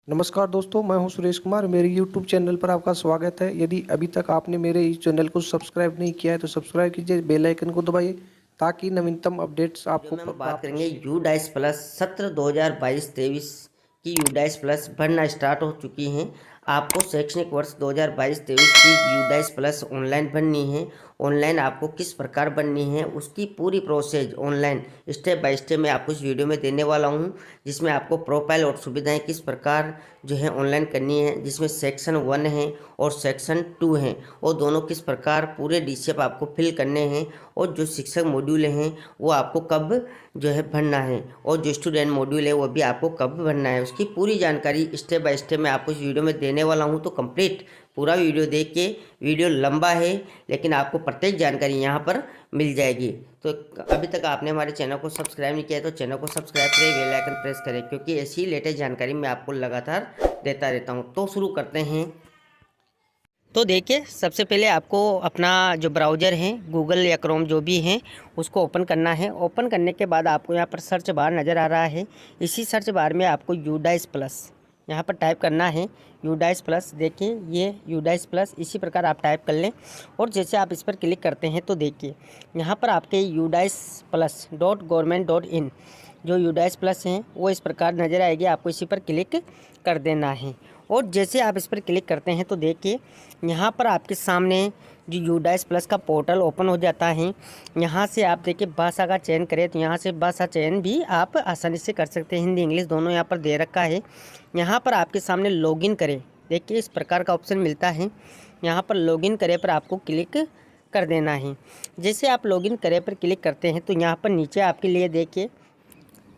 नमस्कार दोस्तों, मैं हूं सुरेश कुमार। मेरे YouTube चैनल पर आपका स्वागत है। यदि अभी तक आपने मेरे इस चैनल को सब्सक्राइब नहीं किया है तो सब्सक्राइब कीजिए, बेल आइकन को दबाइए ताकि नवीनतम अपडेट्स वीडियो आपको में हम बात प्राप्त हो करेंगे सके। यूडाइस प्लस सत्र 2022-23 की यूडाइस प्लस भरना स्टार्ट हो चुकी हैं। आपको शैक्षणिक वर्ष 2022-23 की यूडाइस प्लस ऑनलाइन भरनी है। ऑनलाइन आपको किस प्रकार बननी है उसकी पूरी process online step by step मैं आपको इस वीडियो में देने वाला हूं, जिसमें आपको प्रोफाइल और सुविधाएं किस प्रकार जो है ऑनलाइन करनी है, जिसमें सेक्शन 1 है और सेक्शन 2 है, और दोनों किस प्रकार पूरे डीसीएफ आपको फिल करने हैं, और जो शिक्षक मॉड्यूल हैं वो आपको कब जो है भरना है, और जो स्टूडेंट मॉड्यूल है वो भी आपको कब भरना है, उसकी पूरी जानकारी स्टेप बाय स्टेप मैं आपको इस वीडियो में देने वाला हूं। तो कंप्लीट पूरा वीडियो देख के, वीडियो लंबा है लेकिन आपको प्रत्येक जानकारी यहाँ पर मिल जाएगी। तो अभी तक आपने हमारे चैनल को सब्सक्राइब नहीं किया है तो चैनल को सब्सक्राइब करें, बेल आइकन प्रेस करें, क्योंकि ऐसी लेटेस्ट जानकारी मैं आपको लगातार देता रहता हूँ। तो शुरू करते हैं। तो देखिए, सबसे पहले आपको अपना जो ब्राउज़र है गूगल या क्रोम जो भी है उसको ओपन करना है। ओपन करने के बाद आपको यहाँ पर सर्च बार नज़र आ रहा है। इसी सर्च बार में आपको यूडाइस प्लस यहाँ पर टाइप करना है। यूडाइस प्लस, देखिए ये यूडाइस प्लस, इसी प्रकार आप टाइप कर लें। और जैसे आप इस पर क्लिक करते हैं तो देखिए यहाँ पर आपके यूडाइस प्लस .gov.in जो यूडाइस प्लस हैं वो इस प्रकार नज़र आएगी। आपको इसी पर क्लिक कर देना है। और जैसे आप इस पर क्लिक करते हैं तो देखिए यहाँ पर आपके सामने जो यूडाइस प्लस का पोर्टल ओपन हो जाता है। यहाँ से आप देखिए भाषा का चयन करें तो यहाँ से भाषा चयन भी आप आसानी से कर सकते हैं। हिंदी इंग्लिश दोनों यहाँ पर दे रखा है। यहाँ पर आपके सामने लॉगिन करें, देखिए इस प्रकार का ऑप्शन मिलता है। यहाँ पर लॉगिन करें पर आपको क्लिक कर देना है। जैसे आप लॉगिन करें पर क्लिक करते हैं तो यहाँ पर नीचे आपके लिए देखिए,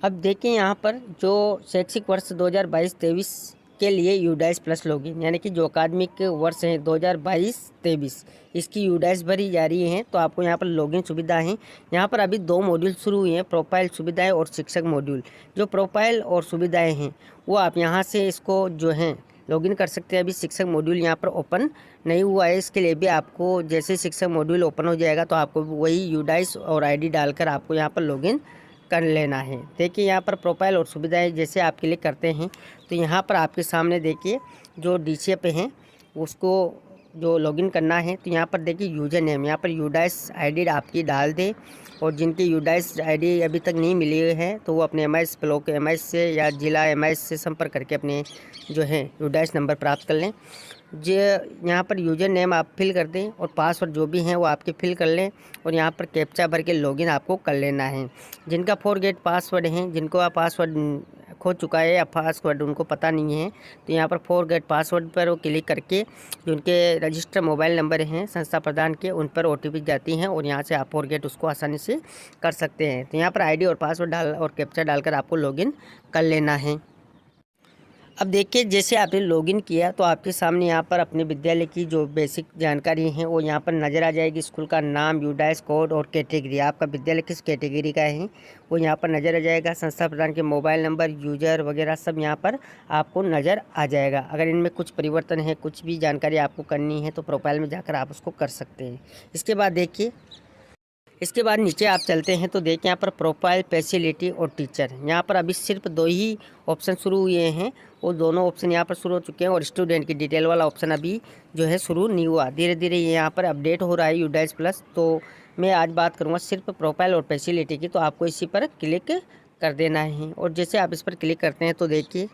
अब देखिए यहाँ पर जो शैक्षिक वर्ष 2022-23 के लिए यूडाइस प्लस लॉगिन, यानी कि जो अकादमिक वर्ष है 2022-23 इसकी यूडाइस भरी जा रही है। तो आपको यहाँ पर लॉगिन सुविधा है। यहाँ पर अभी 2 मॉड्यूल शुरू हुए हैं, प्रोफाइल सुविधाएं और शिक्षक मॉड्यूल। जो प्रोफाइल और सुविधाएं हैं वो आप यहाँ से इसको जो है लॉगिन कर सकते हैं। अभी शिक्षक मॉड्यूल यहाँ पर ओपन नहीं हुआ है, इसके लिए भी आपको जैसे शिक्षक मॉड्यूल ओपन हो जाएगा तो आपको वही यूडाइस और आईडी डालकर आपको यहाँ पर लॉगिन कर लेना है। देखिए यहाँ पर प्रोफाइल और सुविधाएं जैसे आप क्लिक करते हैं तो यहाँ पर आपके सामने देखिए जो डीसीएफ हैं उसको जो लॉगिन करना है तो यहाँ पर देखिए यूजर नेम, यहाँ पर यूडाइस आईडी आपकी डाल दें। और जिनकी यूडाइस आईडी अभी तक नहीं मिली है तो वो अपने एमआईएस ब्लॉक एमआईएस से या जिला एमआईएस से संपर्क करके अपने जो है यूडाइस नंबर प्राप्त कर लें। जो यहाँ पर यूज़र नेम आप फिल कर दें और पासवर्ड जो भी हैं वो आपके फिल कर लें। और यहाँ पर कैप्चा भर के लॉगिन आपको कर लेना है। जिनका फॉरगेट पासवर्ड हैं, जिनको आप पासवर्ड खो चुका है या पासवर्ड उनको पता नहीं है तो यहाँ पर फॉरगेट पासवर्ड पर वो क्लिक करके जो उनके रजिस्टर मोबाइल नंबर हैं संस्था प्रदान के उन पर ओटीपी जाती हैं और यहाँ से आप फॉरगेट उसको आसानी से कर सकते हैं। तो यहाँ पर आईडी और पासवर्ड डाल और कैप्चा डालकर आपको लॉगिन कर लेना है। अब देखिए जैसे आपने लॉगिन किया तो आपके सामने यहाँ पर अपने विद्यालय की जो बेसिक जानकारी है वो यहाँ पर नज़र आ जाएगी। स्कूल का नाम, यूडाइस कोड और कैटेगरी, आपका विद्यालय किस कैटेगरी का है वो यहाँ पर नज़र आ जाएगा। संस्था प्रधान के मोबाइल नंबर, यूजर वगैरह सब यहाँ पर आपको नज़र आ जाएगा। अगर इनमें कुछ परिवर्तन है, कुछ भी जानकारी आपको करनी है तो प्रोफाइल में जाकर आप उसको कर सकते हैं। इसके बाद देखिए, इसके बाद नीचे आप चलते हैं तो देखिए यहाँ पर प्रोफाइल, फैसिलिटी और टीचर, यहाँ पर अभी सिर्फ 2 ही ऑप्शन शुरू हुए हैं। वो दोनों ऑप्शन यहाँ पर शुरू हो चुके हैं और स्टूडेंट की डिटेल वाला ऑप्शन अभी जो है शुरू नहीं हुआ। धीरे धीरे ये यहाँ पर अपडेट हो रहा है यूडाइस प्लस। तो मैं आज बात करूँगा सिर्फ प्रोफाइल और फैसिलिटी की, तो आपको इसी पर क्लिक कर देना है। और जैसे आप इस पर क्लिक करते हैं तो देखिए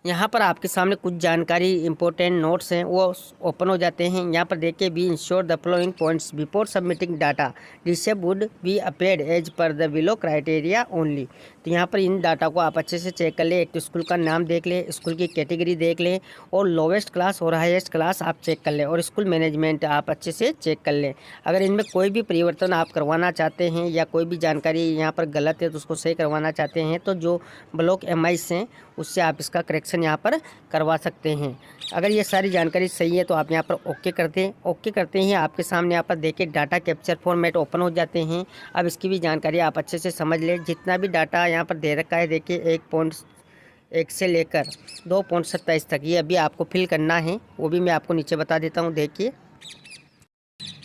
यहाँ पर आपके सामने कुछ जानकारी इंपॉर्टेंट नोट्स हैं वो ओपन हो जाते हैं। यहाँ पर देखिए, be ensure the following points before submitting data, receipt would be appended as per the below criteria only. तो यहाँ पर इन डाटा को आप अच्छे से चेक कर लें। एक तो स्कूल का नाम देख लें, स्कूल की कैटेगरी देख लें और लोवेस्ट क्लास और हाईएस्ट क्लास आप चेक कर लें और स्कूल मैनेजमेंट आप अच्छे से चेक कर लें। अगर इनमें कोई भी परिवर्तन आप करवाना चाहते हैं या कोई भी जानकारी यहाँ पर गलत है तो उसको सही करवाना चाहते हैं तो जो ब्लॉक एमआईएस हैं उससे आप इसका करेक्शन यहाँ पर करवा सकते हैं। अगर ये सारी जानकारी सही है तो आप यहाँ पर ओके कर दें। ओके करते ही आपके सामने यहाँ पर देखिए डाटा कैप्चर फॉर्मेट ओपन हो जाते हैं। अब इसकी भी जानकारी आप अच्छे से समझ लें। जितना भी डाटा यहाँ पर दे रखा है देखिए 1.1 से लेकर 2.27 तक ये अभी आपको फिल करना है, वो भी मैं आपको नीचे बता देता हूँ। देखिए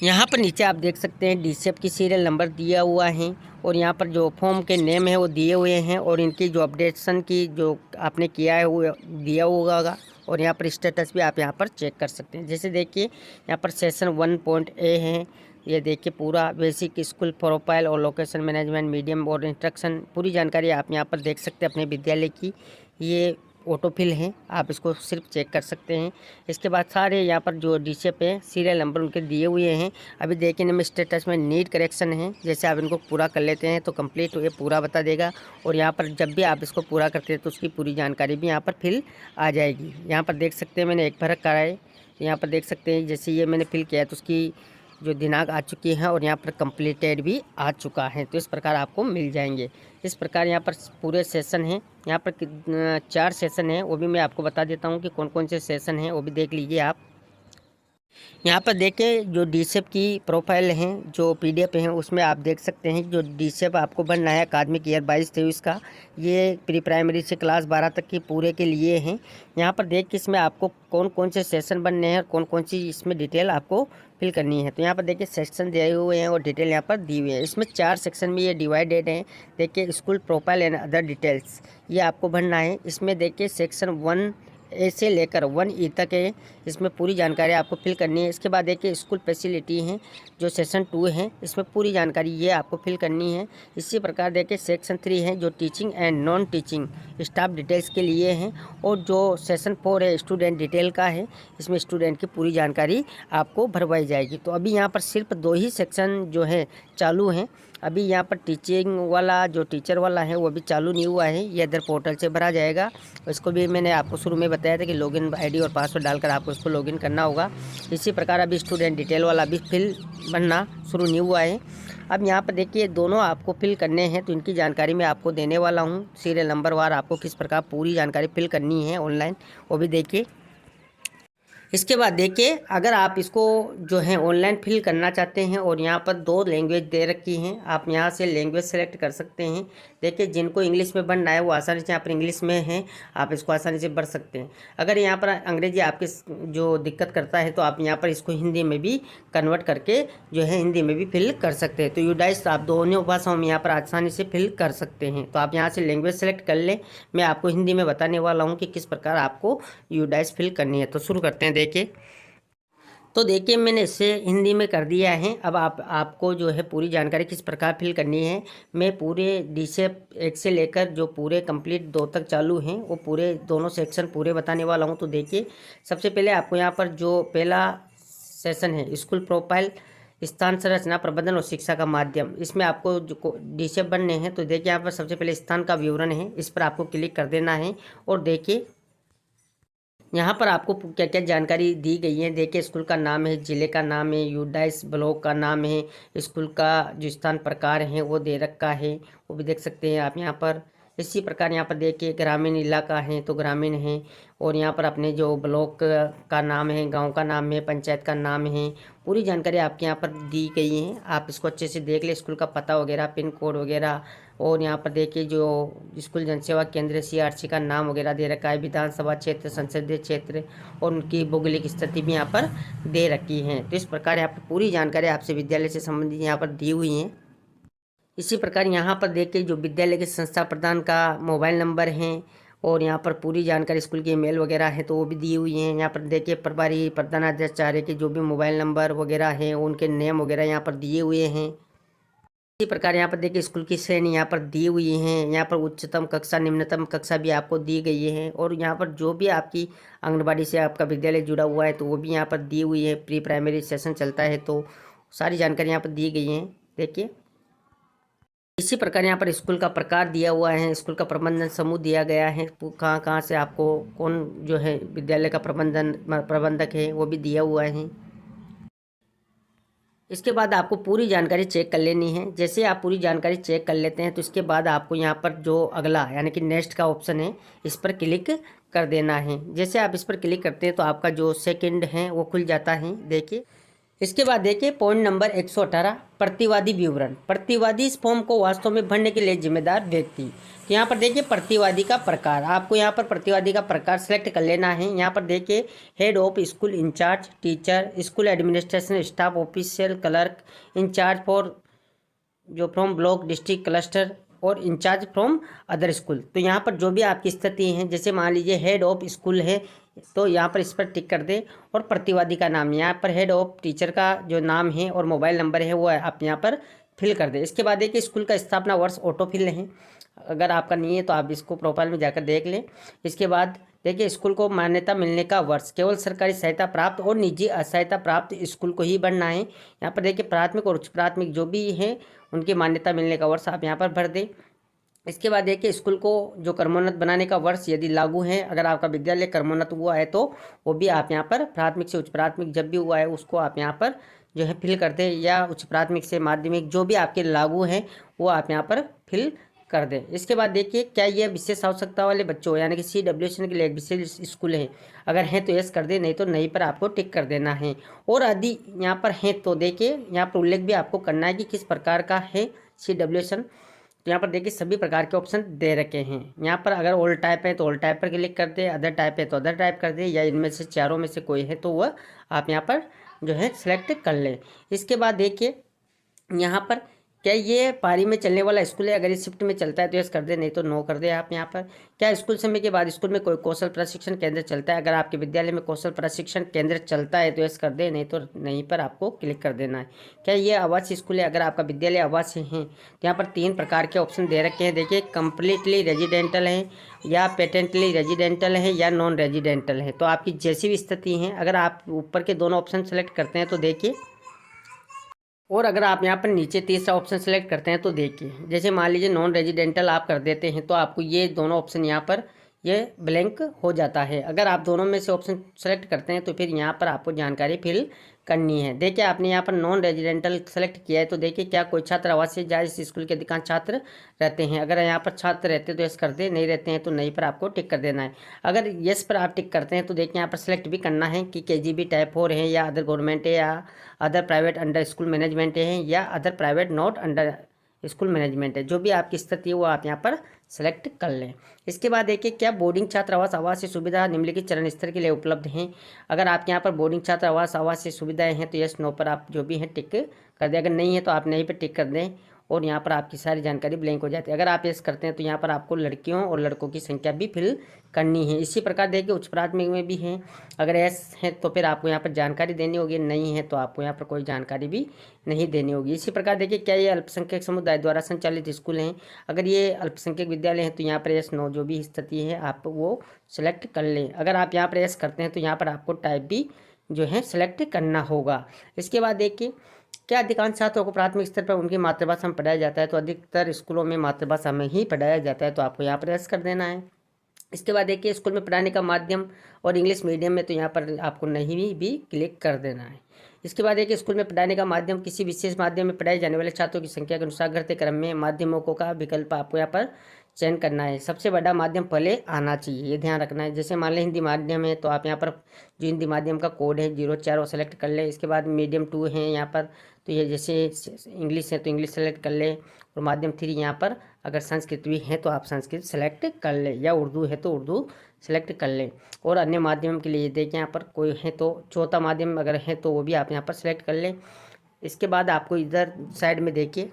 यहाँ पर नीचे आप देख सकते हैं डीसीएफ की सीरियल नंबर दिया हुआ है और यहाँ पर जो फॉर्म के नेम है वो दिए हुए हैं और इनकी जो अपडेशन की जो आपने किया है वो दिया होगा और यहाँ पर स्टेटस भी आप यहाँ पर चेक कर सकते हैं। जैसे देखिए यहाँ पर सेशन 1.A है, ये देखिए पूरा बेसिक स्कूल प्रोफाइल और लोकेशन मैनेजमेंट मीडियम और इंस्ट्रक्शन पूरी जानकारी आप यहाँ पर देख सकते हैं अपने विद्यालय की। ये ऑटोफिल है, आप इसको सिर्फ चेक कर सकते हैं। इसके बाद सारे यहाँ पर जो डीशेप है सीरियल नंबर उनके दिए हुए हैं। अभी देखिए इनमें स्टेटस में नीड करेक्शन है, जैसे आप इनको पूरा कर लेते हैं तो कंप्लीट ये पूरा बता देगा और यहाँ पर जब भी आप इसको पूरा करते हैं तो उसकी पूरी जानकारी भी यहाँ पर फिल आ जाएगी। यहाँ पर देख सकते हैं मैंने एक भरक कराए, यहाँ पर देख सकते हैं जैसे ये मैंने फिल किया है तो उसकी जो दिनांक आ चुकी है और यहाँ पर कंप्लीटेड भी आ चुका है, तो इस प्रकार आपको मिल जाएंगे। इस प्रकार यहाँ पर पूरे सेशन हैं, यहाँ पर 4 सेशन हैं, वो भी मैं आपको बता देता हूँ कि कौन कौन से सेशन हैं, वो भी देख लीजिए आप। यहाँ पर देखें जो डीसेप की प्रोफाइल है जो पीडीएफ है उसमें आप देख सकते हैं जो डीसेप आपको बनना है अकादमिक ईयर 22-23 का, ये प्री प्राइमरी से क्लास 12 तक की पूरे के लिए हैं। यहाँ पर देख के इसमें आपको कौन कौन से सेशन बनने हैं और कौन कौन सी इसमें डिटेल आपको फिल करनी है। तो यहाँ पर देखिए सेक्शन दिए हुए हैं और डिटेल यहाँ पर दी हुई है। इसमें 4 सेक्शन में ये डिवाइडेड हैं। देखिए school profile and other details ये आपको भरना है। इसमें देखिए सेक्शन 1A से लेकर 1E तक है, इसमें पूरी जानकारी आपको फिल करनी है। इसके बाद देखिए स्कूल फैसिलिटी हैं जो सेक्शन 2 है, इसमें पूरी जानकारी ये आपको फिल करनी है। इसी प्रकार देखिए सेक्शन 3 है जो teaching and non teaching staff details के लिए हैं और जो सेक्शन 4 है स्टूडेंट डिटेल का है, इसमें स्टूडेंट की पूरी जानकारी आपको भरवाई जाएगी। तो अभी यहाँ पर सिर्फ 2 ही सेक्शन जो है चालू हैं। अभी यहाँ पर टीचिंग वाला जो टीचर वाला है वो भी चालू नहीं हुआ है, ये अदर पोर्टल से भरा जाएगा। इसको भी मैंने आपको शुरू में बताया था कि लॉगिन आईडी और पासवर्ड डालकर आपको इसको लॉगिन करना होगा। इसी प्रकार अभी स्टूडेंट डिटेल वाला भी फिल बनना शुरू नहीं हुआ है। अब यहाँ पर देखिए दोनों आपको फिल करने हैं, तो इनकी जानकारी मैं आपको देने वाला हूँ। सीरियल नंबर वार आपको किस प्रकार पूरी जानकारी फिल करनी है ऑनलाइन, वो भी देखिए। इसके बाद देखिए अगर आप इसको जो है ऑनलाइन फिल करना चाहते हैं और यहाँ पर 2 लैंग्वेज दे रखी हैं, आप यहाँ से लैंग्वेज सेलेक्ट कर सकते हैं। देखिए जिनको इंग्लिश में भरना है वो आसानी से यहाँ पर इंग्लिश में है, आप इसको आसानी से भर सकते हैं। अगर यहाँ पर अंग्रेजी आपके जो दिक्कत करता है तो आप यहाँ पर इसको हिंदी में भी कन्वर्ट करके जो है हिंदी में भी फिल कर सकते हैं। तो यूडाइस आप दोनों भाषाओं में यहाँ पर आसानी से फिल कर सकते हैं। तो आप यहाँ से लैंग्वेज सेलेक्ट कर लें। मैं आपको हिंदी में बताने वाला हूँ कि किस प्रकार आपको यूडाइस फिल करनी है। तो शुरू करते हैं। देखिए तो देखिए मैंने इसे हिंदी में कर दिया है। अब आपको जो है पूरी जानकारी किस प्रकार फिल करनी है, मैं पूरे डीसेप 1 से लेकर जो पूरे कंप्लीट 2 तक चालू हैं वो पूरे दोनों सेक्शन पूरे बताने वाला हूं। तो देखिए सबसे पहले आपको यहाँ पर जो पहला सेशन है स्कूल प्रोफाइल स्थान संरचना प्रबंधन और शिक्षा का माध्यम, इसमें आपको जो डीसेप बनने हैं। तो देखिए यहाँ पर सबसे पहले स्थान का विवरण है, इस पर आपको क्लिक कर देना है और देखिए यहाँ पर आपको क्या क्या जानकारी दी गई है। देखिए स्कूल का नाम है, जिले का नाम है, यूडाइस ब्लॉक का नाम है, स्कूल का जो स्थान प्रकार है वो दे रखा है, वो भी देख सकते हैं आप यहाँ पर। इसी प्रकार यहाँ पर देखिए ग्रामीण इलाका है तो ग्रामीण है और यहाँ पर अपने जो ब्लॉक का नाम है, गांव का नाम है, पंचायत का नाम है, पूरी जानकारी आपके यहाँ पर दी गई है। आप इसको अच्छे से देख ले, स्कूल का पता वगैरह, पिन कोड वगैरह। और यहाँ पर देखिए जो स्कूल जनसेवा केंद्र CRC का नाम वगैरह दे रखा है, विधानसभा क्षेत्र, संसदीय क्षेत्र और उनकी भौगोलिक स्थिति भी यहाँ पर दे रखी है। तो इस प्रकार यहाँ पर पूरी जानकारी आपसे विद्यालय से संबंधित यहाँ पर दी हुई है। इसी प्रकार यहाँ पर देखिए जो विद्यालय के संस्था प्रधान का मोबाइल नंबर है और यहाँ पर पूरी जानकारी स्कूल की ईमेल वगैरह है तो वो भी दी हुई है। यहाँ पर देखिए प्रभारी प्रधानाचार्य के जो भी मोबाइल नंबर वगैरह हैं उनके नेम वगैरह यहाँ पर दिए हुए हैं। इसी प्रकार यहाँ पर देखिए स्कूल की श्रेणी यहाँ पर दी हुई हैं। यहाँ पर उच्चतम कक्षा निम्नतम कक्षा भी आपको दी गई है और यहाँ पर जो भी आपकी आंगनबाड़ी से आपका विद्यालय जुड़ा हुआ है तो वो भी यहाँ पर दी हुई है। प्री प्राइमरी सेशन चलता है तो सारी जानकारी यहाँ पर दी गई है। देखिए इसी प्रकार यहाँ पर स्कूल का प्रकार दिया हुआ है, स्कूल का प्रबंधन समूह दिया गया है, कहाँ कहाँ से आपको कौन जो है विद्यालय का प्रबंधक है वो भी दिया हुआ है। इसके बाद आपको पूरी जानकारी चेक कर लेनी है। जैसे आप पूरी जानकारी चेक कर लेते हैं तो इसके बाद आपको यहाँ पर जो अगला यानी कि नेक्स्ट का ऑप्शन है इस पर क्लिक कर देना है। जैसे आप इस पर क्लिक करते हैं तो आपका जो सेकंड है वो खुल जाता है। देखिए इसके बाद देखिए पॉइंट नंबर 118 प्रतिवादी विवरण। प्रतिवादी इस फॉर्म को वास्तव में भरने के लिए जिम्मेदार व्यक्ति। तो यहाँ पर देखिए प्रतिवादी का प्रकार, आपको यहाँ पर प्रतिवादी का प्रकार सेलेक्ट कर लेना है। यहाँ पर देखिए head of school incharge teacher, school administration staff official clerk, incharge for जो फ्रॉम ब्लॉक डिस्ट्रिक्ट क्लस्टर और इंचार्ज फ्रॉम अदर स्कूल। तो यहाँ पर जो भी आपकी स्थिति है, जैसे मान लीजिए हेड ऑफ स्कूल है तो यहाँ पर इस पर टिक कर दें, और प्रतिवादी का नाम, यहाँ पर हेड ऑफ टीचर का जो नाम है और मोबाइल नंबर है वो आप यहाँ पर फिल कर दें। इसके बाद देखिए स्कूल का स्थापना वर्ष ऑटो फिल है, अगर आपका नहीं है तो आप इसको प्रोफाइल में जाकर देख लें। इसके बाद देखिए स्कूल को मान्यता मिलने का वर्ष, केवल सरकारी सहायता प्राप्त और निजी असहायता प्राप्त स्कूल को ही भरना है। यहाँ पर देखिए प्राथमिक और उच्च प्राथमिक जो भी है उनकी मान्यता मिलने का वर्ष आप यहाँ पर भर दें। इसके बाद देखिए स्कूल को जो कर्मोन्नत बनाने का वर्ष यदि लागू है, अगर आपका विद्यालय कर्मोन्नत हुआ है तो वो भी आप यहाँ पर प्राथमिक से उच्च प्राथमिक जब भी हुआ है उसको आप यहाँ पर जो है फिल कर दें, या उच्च प्राथमिक से माध्यमिक जो भी आपके लागू हैं वो आप यहाँ पर फिल कर दें। इसके बाद देखिए क्या यह विशेष आवश्यकता वाले बच्चों यानी कि CWSN के लिए एक विशेष स्कूल है, अगर हैं तो यस कर दें, नहीं तो नहीं पर आपको टिक कर देना है। और यदि यहाँ पर हैं तो देखिए यहाँ पर उल्लेख भी आपको करना है कि किस प्रकार का है CWSN। तो यहाँ पर देखिए सभी प्रकार के ऑप्शन दे रखे हैं। यहाँ पर अगर ऑल टाइप है तो ऑल टाइप पर क्लिक कर दे, अदर टाइप है तो अदर टाइप कर दे, या इनमें से चारों में से कोई है तो वह आप यहाँ पर जो है सेलेक्ट कर लें। इसके बाद देखिए यहाँ पर क्या ये पारी में चलने वाला स्कूल है, अगर ये शिफ्ट में चलता है तो यस कर दे, नहीं तो नो कर दे आप यहाँ पर। क्या स्कूल समय के बाद स्कूल में कोई कौशल प्रशिक्षण केंद्र चलता है, अगर आपके विद्यालय में कौशल प्रशिक्षण केंद्र चलता है तो यस कर दे, नहीं तो नहीं पर आपको क्लिक कर देना है। क्या ये आवासीय स्कूल है, अगर आपका विद्यालय आवासीय है तो यहाँ पर 3 प्रकार के ऑप्शन दे रखे हैं। देखिए कम्प्लीटली रेजिडेंटल है, या पेटेंटली रेजिडेंटल है, या नॉन रेजिडेंटल है। तो आपकी जैसी भी स्थिति है, अगर आप ऊपर के दोनों ऑप्शन सेलेक्ट करते हैं तो देखिए, और अगर आप यहाँ पर नीचे तीसरा ऑप्शन सेलेक्ट करते हैं तो देखिए, जैसे मान लीजिए नॉन रेजिडेंटल आप कर देते हैं तो आपको ये दोनों ऑप्शन यहाँ पर ये ब्लैंक हो जाता है। अगर आप दोनों में से ऑप्शन सेलेक्ट करते हैं तो फिर यहाँ पर आपको जानकारी फिल करनी है। देखिए आपने यहाँ पर नॉन रेजिडेंटल सेलेक्ट किया है तो देखिए क्या कोई छात्र आवासीय जाए, इस स्कूल के अधिकांश छात्र रहते हैं, अगर यहाँ पर छात्र रहते हैं तो यस कर दे, नहीं रहते हैं तो नहीं पर आपको टिक कर देना है। अगर यस पर आप टिक करते हैं तो देखिए यहाँ पर सेलेक्ट भी करना है कि KGB टाइप 4 है, या अदर गवर्नमेंट है, या other private under school management है, या other private not under school management है। जो भी आपकी स्थिति है वो आप यहाँ पर सेलेक्ट कर लें। इसके बाद देखिए क्या बोर्डिंग छात्रावास आवासीय सुविधा निम्नलिखित चरण स्तर के लिए उपलब्ध हैं, अगर आपके यहाँ पर बोर्डिंग छात्रावास आवासीय सुविधाएं हैं तो यस नो पर आप जो भी हैं टिक कर दें, अगर नहीं है तो आप नहीं पर टिक कर दें, और यहाँ पर आपकी सारी जानकारी ब्लैंक हो जाती है। अगर आप यस करते हैं तो यहाँ पर आपको लड़कियों और लड़कों की संख्या भी फिल करनी है। इसी प्रकार देखिए उच्च प्राथमिक में भी हैं, अगर यस है तो फिर आपको यहाँ पर जानकारी देनी होगी, नहीं है तो आपको यहाँ पर कोई जानकारी भी नहीं देनी होगी। इसी प्रकार देखिए क्या ये अल्पसंख्यक समुदाय द्वारा संचालित स्कूल हैं, अगर ये अल्पसंख्यक विद्यालय हैं तो यहाँ पर यस नो जो भी स्थिति है आप वो सेलेक्ट कर लें। अगर आप यहाँ पर यस करते हैं तो यहाँ पर आपको टाइप भी जो है सेलेक्ट करना होगा। इसके बाद देखिए क्या अधिकांश छात्रों को प्राथमिक स्तर पर उनकी मातृभाषा में पढ़ाया जाता है, तो अधिकतर स्कूलों में मातृभाषा में ही पढ़ाया जाता है, तो आपको यहाँ पर यस कर देना है। इसके बाद देखिए स्कूल में पढ़ाने का माध्यम और इंग्लिश मीडियम में, तो यहाँ पर आपको नहीं भी क्लिक कर देना है। इसके बाद देखिए स्कूल में पढ़ाने का माध्यम किसी विशेष माध्यम में पढ़ाए जाने वाले छात्रों की संख्या के अनुसार घटते क्रम में माध्यमों का विकल्प आपको यहाँ पर चयन करना है। सबसे बड़ा माध्यम पहले आना चाहिए, ये ध्यान रखना है। जैसे मान लें हिंदी माध्यम है तो आप यहाँ पर जो हिंदी माध्यम का कोड है 04 वो सेलेक्ट कर लें। इसके बाद मीडियम 2 है यहाँ पर, तो ये जैसे इंग्लिश है तो इंग्लिश सेलेक्ट कर लें, और माध्यम 3 यहाँ पर अगर संस्कृत भी है तो आप संस्कृत सेलेक्ट कर लें, या उर्दू है तो उर्दू सेलेक्ट कर लें। और अन्य माध्यम के लिए देखिए यहाँ पर कोई है तो चौथा माध्यम अगर है तो वो भी आप यहाँ पर सेलेक्ट कर लें। इसके बाद आपको इधर साइड में देखिए,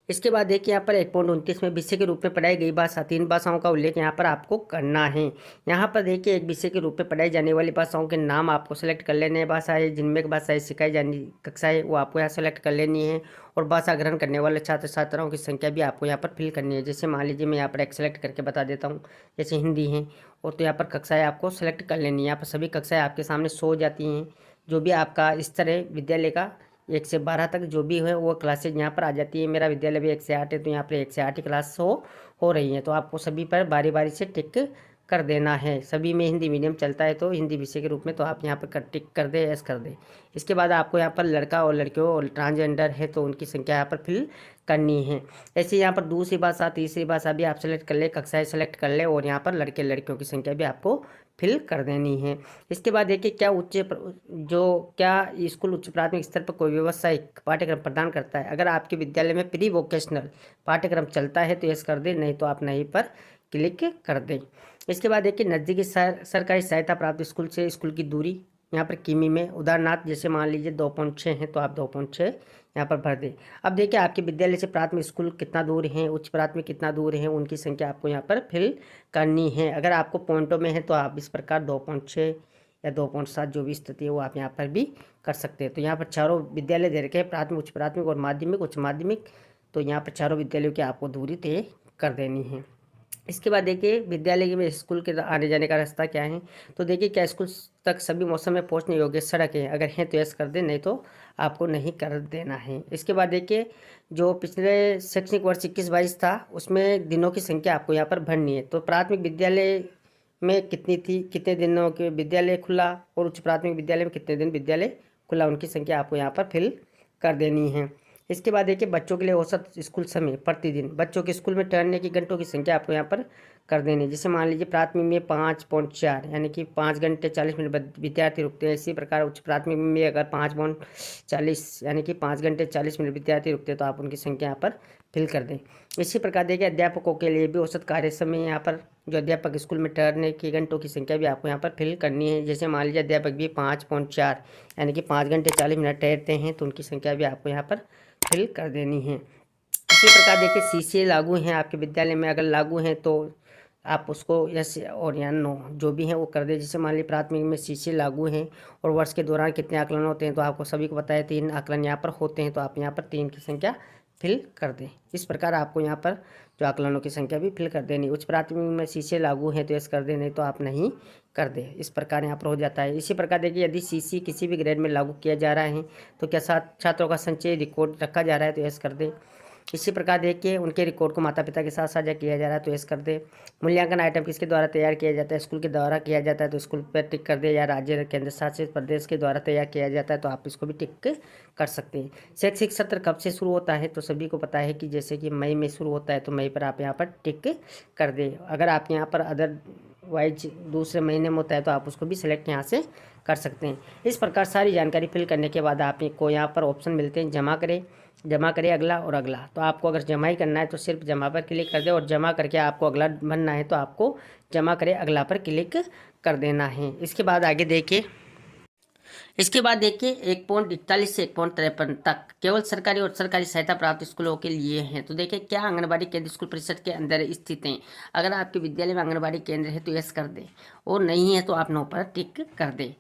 इसके बाद देखिए यहाँ पर 1.29 में विषय के रूप में पढ़ाई गई भाषा 3 भाषाओं का उल्लेख यहाँ पर आपको करना है। यहाँ पर देखिए एक विषय के रूप में पढ़ाई जाने वाली भाषाओं के नाम आपको सेलेक्ट कर लेने हैं। भाषाएं जिनमें भाषाएं सिखाई जानी कक्षाएं वो आपको यहाँ सेलेक्ट कर लेनी है, और भाषा ग्रहण करने वाले छात्र छात्राओं की संख्या भी आपको यहाँ पर फिल करनी है। जैसे मान लीजिए मैं यहाँ पर एक सेलेक्ट करके बता देता हूँ, जैसे हिंदी है और तो यहाँ पर कक्षाएँ आपको सेलेक्ट कर लेनी है। यहाँ पर सभी कक्षाएँ आपके सामने शो हो जाती हैं, जो भी आपका स्तर है विद्यालय का 1 से 12 तक जो भी है वो क्लासेज यहाँ पर आ जाती है। मेरा विद्यालय भी 1 से 8 है तो यहाँ पर 1 से 8 ही क्लास हो रही है, तो आपको सभी पर बारी बारी से टिक कर देना है। सभी में हिंदी मीडियम चलता है तो हिंदी विषय के रूप में तो आप यहाँ पर टिक कर दे, एस कर दे। इसके बाद आपको यहाँ पर लड़का और लड़कियों और ट्रांसजेंडर है तो उनकी संख्या यहाँ पर फिल करनी है। ऐसे यहाँ पर दूसरी भाषा तीसरी भाषा भी आप सेलेक्ट कर ले, कक्षाएँ सेलेक्ट कर ले, और यहाँ पर लड़के लड़कियों की संख्या भी आपको फिल कर देनी है। इसके बाद देखिए क्या स्कूल उच्च प्राथमिक स्तर पर कोई व्यावसायिक पाठ्यक्रम प्रदान करता है, अगर आपके विद्यालय में प्री वोकेशनल पाठ्यक्रम चलता है तो यस कर दें, नहीं तो आप नहीं पर क्लिक कर दें। इसके बाद देखिए नज़दीकी सरकारी सहायता प्राप्त स्कूल से स्कूल की दूरी यहाँ पर किमी में, उदाहरणार्थ जैसे मान लीजिए 2.6 है तो आप 2.6 यहाँ पर भर दें। अब देखिए आपके विद्यालय से प्राथमिक स्कूल कितना दूर है, उच्च प्राथमिक कितना दूर है, उनकी संख्या आपको यहाँ पर फिल करनी है। अगर आपको पॉइंटों में है तो आप इस प्रकार 2.6 या 2.7 जो भी स्थिति है वो आप यहाँ पर भी कर सकते हैं। तो यहाँ पर चारों विद्यालय दे रखे हैं, प्राथमिक, उच्च प्राथमिक और माध्यमिक, उच्च माध्यमिक। तो यहाँ पर चारों विद्यालयों की आपको दूरी तय कर देनी है। इसके बाद देखिए विद्यालय में स्कूल के आने जाने का रास्ता क्या है। तो देखिए क्या स्कूल तक सभी मौसम में पहुंचने योग्य सड़क है, अगर हैं तो यस कर दें, नहीं तो आपको नहीं कर देना है। इसके बाद देखिए जो पिछले शैक्षणिक वर्ष 21-22 था उसमें दिनों की संख्या आपको यहाँ पर भरनी है। तो प्राथमिक विद्यालय में कितनी थी, कितने दिनों के विद्यालय खुला, और उच्च प्राथमिक विद्यालय में कितने दिन विद्यालय खुला, उनकी संख्या आपको यहाँ पर फिल कर देनी है। इसके बाद देखिए बच्चों के लिए औसत स्कूल समय प्रतिदिन, बच्चों के स्कूल में ठहरने की घंटों की संख्या आपको यहाँ पर कर देनी है। जैसे मान लीजिए प्राथमिक में 5.4 यानी कि 5 घंटे 40 मिनट विद्यार्थी रुकते हैं। इसी प्रकार उच्च प्राथमिक में अगर 5.40 यानी कि 5 घंटे 40 मिनट विद्यार्थी रुकते हैं तो आप उनकी संख्या यहाँ पर फिल कर दें। इसी प्रकार देखिए अध्यापकों के लिए भी औसत कार्य समय यहाँ पर जो अध्यापक स्कूल में ठहरने की घंटों की संख्या भी आपको यहाँ पर फिल करनी है। जैसे मान लीजिए अध्यापक भी 5.4 यानी कि 5 घंटे 40 मिनट ठहरते हैं तो उनकी संख्या भी आपको यहाँ पर फिल कर देनी है। इसी प्रकार देखिए सीसीए लागू हैं आपके विद्यालय में, अगर लागू हैं तो आप उसको यस और या नो जो भी हैं वो कर दें। जैसे मान लीजिए प्राथमिक में सीसीए लागू हैं और वर्ष के दौरान कितने आकलन होते हैं तो आपको सभी को पता है 3 आकलन यहाँ पर होते हैं, तो आप यहाँ पर 3 की संख्या फिल कर दें। इस प्रकार आपको यहाँ पर जो आकलनों की संख्या भी फिल कर देनी। उच्च प्राथमिक में सीसीए लागू है तो यस कर दें, नहीं तो आप नहीं कर दें। इस प्रकार यहाँ पर हो जाता है। इसी प्रकार देखिए यदि सीसी किसी भी ग्रेड में लागू किया जा रहा है तो क्या छात्रों का संचय रिकॉर्ड रखा जा रहा है तो यस कर दें। इसी प्रकार देखिए उनके रिकॉर्ड को माता पिता के साथ साझा किया जा रहा है तो यस कर दे। मूल्यांकन आइटम किसके द्वारा तैयार किया जाता है, स्कूल के द्वारा किया जाता है तो स्कूल पर टिक कर दे, या राज्य केंद्र शासित प्रदेश के द्वारा तैयार किया जाता है तो आप इसको भी टिक कर सकते हैं। शैक्षिक सत्र कब से शुरू होता है तो सभी को पता है कि जैसे कि मई में शुरू होता है तो मई पर आप यहाँ पर टिक कर दें। अगर आप यहाँ पर अदरवाइज दूसरे महीने में होता है तो आप उसको भी सिलेक्ट यहाँ से कर सकते हैं। इस प्रकार सारी जानकारी फिल करने के बाद आपको यहाँ पर ऑप्शन मिलते हैं जमा करें अगला और अगला। तो आपको अगर जमा ही करना है तो सिर्फ जमा पर क्लिक कर दे, और जमा करके आपको अगला भरना है तो आपको जमा करें अगला पर क्लिक कर देना है। इसके बाद आगे देखिए 1.41 से 1.53 तक केवल सरकारी और सरकारी सहायता प्राप्त स्कूलों के लिए हैं। तो देखिए क्या आंगनबाड़ी केंद्र स्कूल परिषद के अंदर स्थित हैं। अगर आपके विद्यालय में आंगनबाड़ी केंद्र है तो यस कर दें, और नहीं है तो आप नो पर टिक कर दें।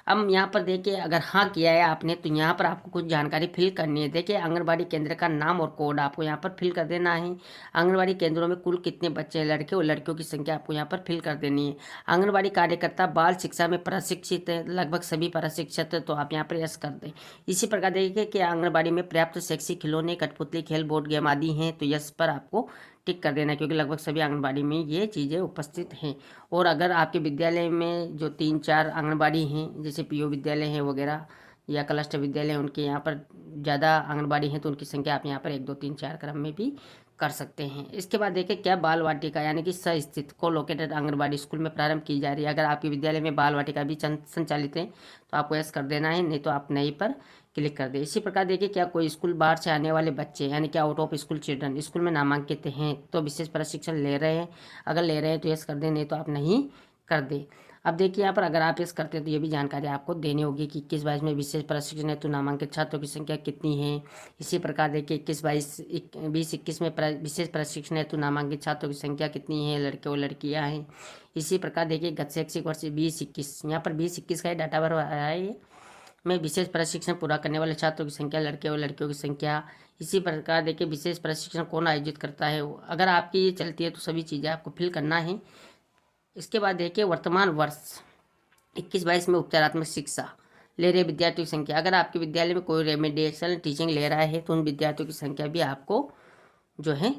अब यहाँ पर देखिए अगर हाँ किया है आपने तो यहाँ पर आपको कुछ जानकारी फिल करनी है। देखिए आंगनबाड़ी केंद्र का नाम और कोड आपको यहाँ पर फिल कर देना है। आंगनबाड़ी केंद्रों में कुल कितने बच्चे हैं, लड़के और लड़कियों की संख्या आपको यहाँ पर फिल कर देनी है। आंगनबाड़ी कार्यकर्ता बाल शिक्षा में प्रशिक्षित है, लगभग सभी प्रशिक्षित है तो आप यहाँ पर यस कर दें। इसी प्रकार देखिए कि आंगनबाड़ी में पर्याप्त शैक्षिक खिलौने, कठपुतली, खेल, बोर्ड गेम आदि हैं तो यस पर आपको टिक कर देना, क्योंकि लगभग सभी आंगनबाड़ी में ये चीज़ें उपस्थित हैं। और अगर आपके विद्यालय में जो 3-4 आंगनबाड़ी हैं जैसे पीओ विद्यालय हैं वगैरह या क्लस्टर विद्यालय हैं, उनके यहाँ पर ज़्यादा आंगनबाड़ी हैं तो उनकी संख्या आप यहाँ पर 1 2 3 4 क्रम में भी कर सकते हैं। इसके बाद देखिए क्या बाल वाटिका यानी कि सस्थित को लोकेटेड आंगनबाड़ी स्कूल में प्रारंभ की जा रही है। अगर आपके विद्यालय में बाल वाटिका भी संचालित है तो आपको यस कर देना है, नहीं तो आप नहीं पर क्लिक कर दें। इसी प्रकार देखिए क्या कोई स्कूल बाहर से आने वाले बच्चे यानी कि out of school children school में नामांकित हैं तो विशेष प्रशिक्षण ले रहे हैं। अगर ले रहे हैं तो यस कर दें, नहीं तो आप नहीं कर दें। अब देखिए यहाँ पर अगर आप यस करते हैं तो ये भी जानकारी आपको देनी होगी कि 21-22 में विशेष प्रशिक्षण हेतु नामांकित छात्रों की संख्या कितनी है। इसी प्रकार देखिए 20-21 में विशेष प्रशिक्षण हेतु नामांकित छात्रों की संख्या कितनी है, लड़के और लड़कियाँ हैं। इसी प्रकार देखिए गत शैक्षिक वर्ष 20-21 यहाँ पर 20-21 का डाटा भर आया है में विशेष प्रशिक्षण पूरा करने वाले छात्रों की संख्या, लड़के और लड़कियों की संख्या। इसी प्रकार देखिए विशेष प्रशिक्षण कौन आयोजित करता है। अगर आपकी ये चलती है तो सभी चीज़ें आपको फिल करना है। इसके बाद देखिए वर्तमान वर्ष 21-22 में उपचारात्मक शिक्षा ले रहे विद्यार्थियों की संख्या। अगर आपके विद्यालय में कोई रेमेडिएशन टीचिंग ले रहा है तो उन विद्यार्थियों की संख्या भी आपको जो है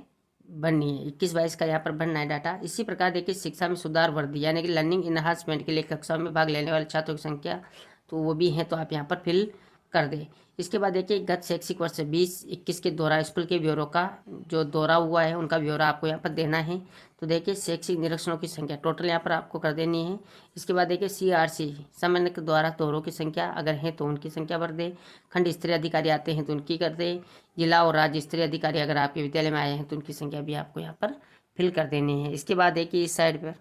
भरनी है। 21-22 का यहाँ पर भरना है डाटा। इसी प्रकार देखिए शिक्षा में सुधार वर्धी यानी कि लर्निंग इनहांसमेंट के लिए कक्षाओं में भाग लेने वाले छात्रों की संख्या तो वो भी हैं तो आप यहाँ पर फिल कर दें। इसके बाद देखिए गत शैक्षिक वर्ष 20-21 के दौरान स्कूल के ब्यूरो का जो दौरा हुआ है उनका ब्यौरा आपको यहाँ पर देना है। तो देखिए शैक्षिक निरीक्षणों की संख्या टोटल यहाँ पर आपको कर देनी है। इसके बाद देखिए CRC समन्वय के द्वारा दौरों की संख्या अगर है तो उनकी संख्या भर दें। खंड स्तरीय अधिकारी आते हैं तो उनकी कर दें। जिला और राज्य स्तरीय अधिकारी अगर आपके विद्यालय में आए हैं तो उनकी संख्या भी आपको यहाँ पर फिल कर देनी है। इसके बाद देखिए इस साइड पर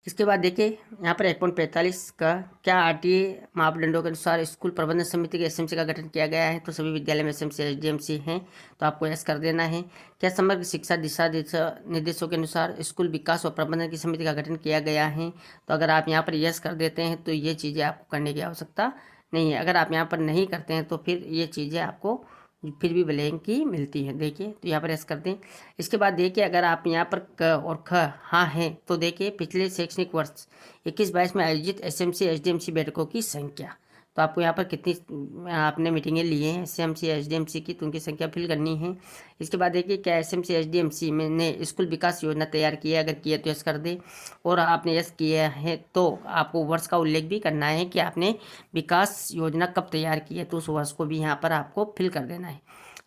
इसके बाद देखिए यहाँ पर 1.45 का क्या आरटीए मापदंडों के अनुसार स्कूल प्रबंधन समिति के एसएमसी का गठन किया गया है। तो सभी विद्यालय में एसएमसी एसडीएमसी हैं, तो आपको यस कर देना है। क्या समग्र शिक्षा दिशा निर्देशों के अनुसार स्कूल विकास और प्रबंधन की समिति का गठन किया गया है। तो अगर आप यहाँ पर यस कर देते हैं तो ये चीज़ें आपको करने की आवश्यकता नहीं है। अगर आप यहाँ पर नहीं करते हैं तो फिर ये चीज़ें आपको फिर भी ब्लैंक की मिलती है। देखिए तो यहाँ पर यस कर दें। इसके बाद देखिए अगर आप यहाँ पर क और ख हाँ हैं तो देखिए पिछले शैक्षणिक वर्ष 21-22 में आयोजित एसएमसी एसडीएमसी बैठकों की संख्या। तो आपको यहाँ पर कितनी आपने मीटिंगें ली हैं एसएमसी एसडीएमसी की, तो उनकी संख्या फिल करनी है। इसके बाद देखिए क्या एसएमसी एसडीएमसी में ने स्कूल विकास योजना तैयार की है, अगर किया तो यस कर दे। और आपने यस किया है तो आपको वर्ष का उल्लेख भी करना है कि आपने विकास योजना कब तैयार की है, तो उस वर्ष को भी यहाँ पर आपको फिल कर देना है।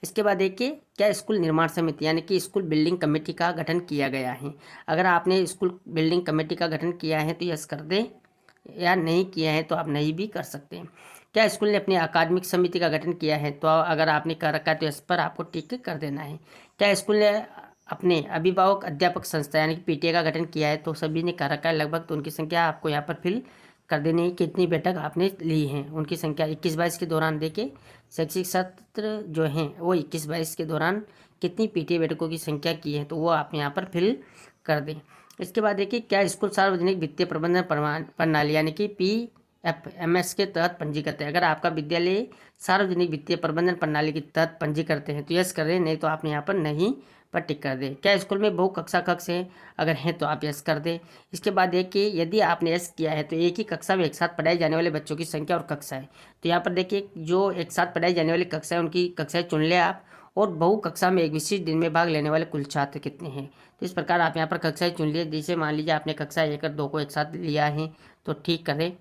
इसके बाद देखिए क्या स्कूल निर्माण समिति यानी कि स्कूल बिल्डिंग कमेटी का गठन किया गया है। अगर आपने स्कूल बिल्डिंग कमेटी का गठन किया है तो यस कर दें, या नहीं किया है तो आप नहीं भी कर सकते हैं। क्या स्कूल ने अपनी अकादमिक समिति का गठन किया है, तो अगर आपने कर रखा है तो इस पर आपको टिक कर देना है। क्या स्कूल ने अपने अभिभावक अध्यापक संस्था यानी कि पीटीए का गठन किया है, तो सभी ने कर रखा है लगभग, तो उनकी संख्या आपको यहाँ पर फिल कर देनी है। कितनी बैठक आपने ली हैं उनकी संख्या 21-22 के दौरान। देखिए शैक्षिक सत्र जो हैं वो 21-22 के दौरान कितनी पीटीए बैठकों की संख्या की है, तो वो आप यहाँ पर फिल कर दें। इसके बाद देखिए क्या स्कूल सार्वजनिक वित्तीय प्रबंधन प्रणाली यानी कि PFMS के तहत पंजीकृत है। अगर आपका विद्यालय सार्वजनिक वित्तीय प्रबंधन प्रणाली के तहत पंजीकृत है तो यस कर दें, नहीं तो आपने यहाँ पर नहीं पर टिक कर दें। क्या स्कूल में बहु कक्षा कक्ष है, अगर हैं तो आप यस कर दें। इसके बाद देखिए यदि आपने यस किया है तो एक ही कक्षा में एक साथ पढ़ाई जाने वाले बच्चों की संख्या और कक्षा है। तो यहाँ पर देखिए जो एक साथ पढ़ाई जाने वाली कक्षा है उनकी कक्षाएँ चुन लें आप, और बहु कक्षा में एक विशिष्ट दिन में भाग लेने वाले कुल छात्र कितने हैं। तो इस प्रकार आप यहाँ पर कक्षाएँ चुन लिए। जैसे मान लीजिए आपने कक्षा 1 और 2 को एक साथ लिया है तो ठीक करें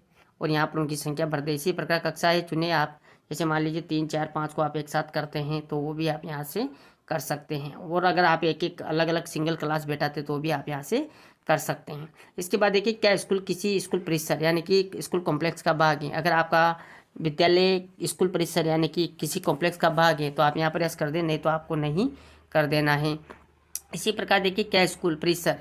और यहाँ पर उनकी संख्या भर दें। इसी प्रकार कक्षाएँ चुने आप, जैसे मान लीजिए 3, 4, 5 को आप एक साथ करते हैं तो वो भी आप यहाँ से कर सकते हैं। और अगर आप एक एक अलग अलग सिंगल क्लास बैठाते तो भी आप यहाँ से कर सकते हैं। इसके बाद देखिए क्या स्कूल किसी स्कूल परिसर यानी कि स्कूल कॉम्प्लेक्स का भाग है। अगर आपका विद्यालय स्कूल परिसर यानी कि किसी कॉम्प्लेक्स का भाग है तो आप यहाँ पर यस कर दें, नहीं तो आपको नहीं कर देना है। इसी प्रकार देखिए क्या स्कूल परिसर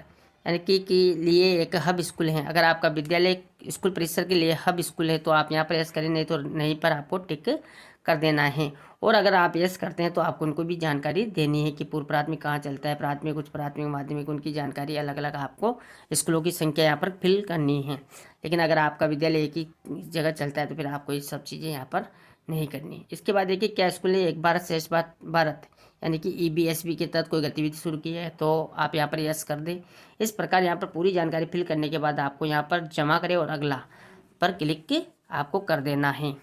यानी कि लिए एक हब स्कूल है। अगर आपका विद्यालय स्कूल परिसर के लिए हब स्कूल है तो आप यहाँ पर यस करें, नहीं तो नहीं पर आपको टिक कर देना है। और अगर आप यस करते हैं तो आपको उनको भी जानकारी देनी है कि पूर्व प्राथमिक कहाँ चलता है, प्राथमिक उच्च प्राथमिक माध्यमिक, उनकी जानकारी अलग अलग आपको स्कूलों की संख्या यहाँ पर फिल करनी है। लेकिन अगर आपका विद्यालय एक ही जगह चलता है तो फिर आपको ये सब चीज़ें यहाँ पर नहीं करनी। इसके बाद देखिए क्या स्कूल ने एक भारत श्रेष्ठ भारत यानी कि EBSB के तहत कोई गतिविधि शुरू की है, तो आप यहाँ पर यस कर दें। इस प्रकार यहाँ पर पूरी जानकारी फिल करने के बाद आपको यहाँ पर जमा करें और अगला पर क्लिक आपको कर देना है।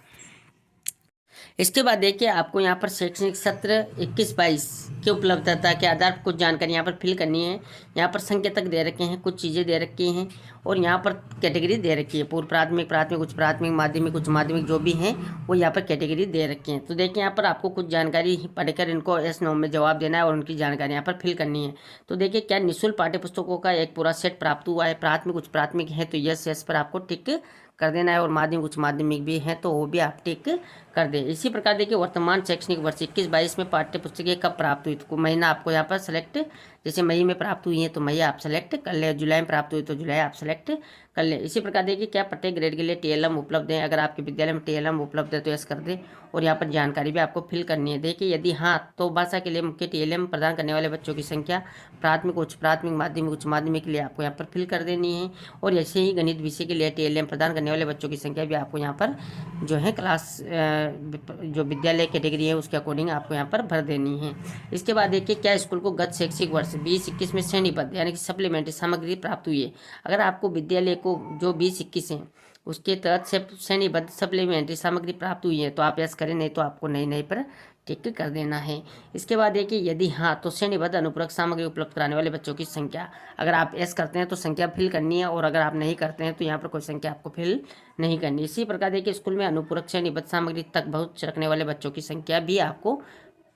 इसके बाद देखिए आपको यहाँ पर शैक्षणिक सत्र 21-22 की उपलब्धता के आधार पर कुछ जानकारी यहाँ पर फिल करनी है। यहाँ पर संकेतक दे रखे हैं, कुछ चीज़ें दे रखी हैं और यहाँ पर कैटेगरी दे रखी है। पूर्व प्राथमिक, प्राथमिक, उच्च प्राथमिक, माध्यमिक, उच्च माध्यमिक जो भी हैं वो यहाँ पर कैटेगरी दे रखी हैं। तो देखिए यहाँ पर आपको कुछ जानकारी पढ़कर इनको yes no में जवाब देना है और उनकी जानकारी यहाँ पर फिल करनी है। तो देखिए क्या निःशुल्क पाठ्य पुस्तकों का एक पूरा सेट प्राप्त हुआ है, प्राथमिक उच्च प्राथमिक है तो यस पर आपको टिक कर देना है, और माध्यमिक उच्च माध्यमिक भी है तो वो भी आप टिक कर दें। इसी प्रकार देखिए वर्तमान शैक्षणिक वर्ष 21-22 में पाठ्य पुस्तकें कब प्राप्त हुई, तो महीना आपको यहाँ पर सेलेक्ट, जैसे मई में प्राप्त हुई है तो मई आप सेलेक्ट कर ले, जुलाई में प्राप्त हुई तो जुलाई आप सेलेक्ट कर ले। इसी प्रकार देखिए क्या प्रत्येक ग्रेड के लिए TLM उपलब्ध है। अगर आपके विद्यालय में TLM उपलब्ध है तो यस कर दें, और यहाँ पर जानकारी भी आपको फिल करनी है। देखिए यदि हाँ तो भाषा के लिए मुख्य TLM प्रदान करने वाले बच्चों की संख्या प्राथमिक, उच्च प्राथमिक, माध्यमिक, उच्च माध्यमिक के लिए आपको यहाँ पर फिल कर देनी है। और ऐसे ही गणित विषय के लिए TLM प्रदान करने वाले बच्चों की संख्या भी आपको यहाँ पर जो है क्लास जो विद्यालय कैटेगरी है उसके अकॉर्डिंग आपको यहाँ पर भर देनी है। इसके बाद देखिए क्या स्कूल को गत शैक्षिक वर्ष 20-21 में श्रेणीबद्ध यानी कि सप्लीमेंट्री सामग्री प्राप्त हुई है। अगर आपको विद्यालय को जो 20-21 है उसके तहत श्रेणीबद्ध सप्लीमेंट्री सामग्री प्राप्त हुई है तो आप यस करें, नहीं तो आपको नई पर टिक कर देना है। इसके बाद देखिए यदि हाँ तो श्रेणीबद्ध अनुपूरक सामग्री उपलब्ध कराने वाले बच्चों की संख्या, अगर आप यस करते हैं तो संख्या फिल करनी है, और अगर आप नहीं करते हैं तो यहाँ पर कोई संख्या आपको फिल नहीं करनी। इसी प्रकार देखिए स्कूल में अनुपूरक श्रेणीबद्ध सामग्री तक पहुँच रखने वाले बच्चों की संख्या भी आपको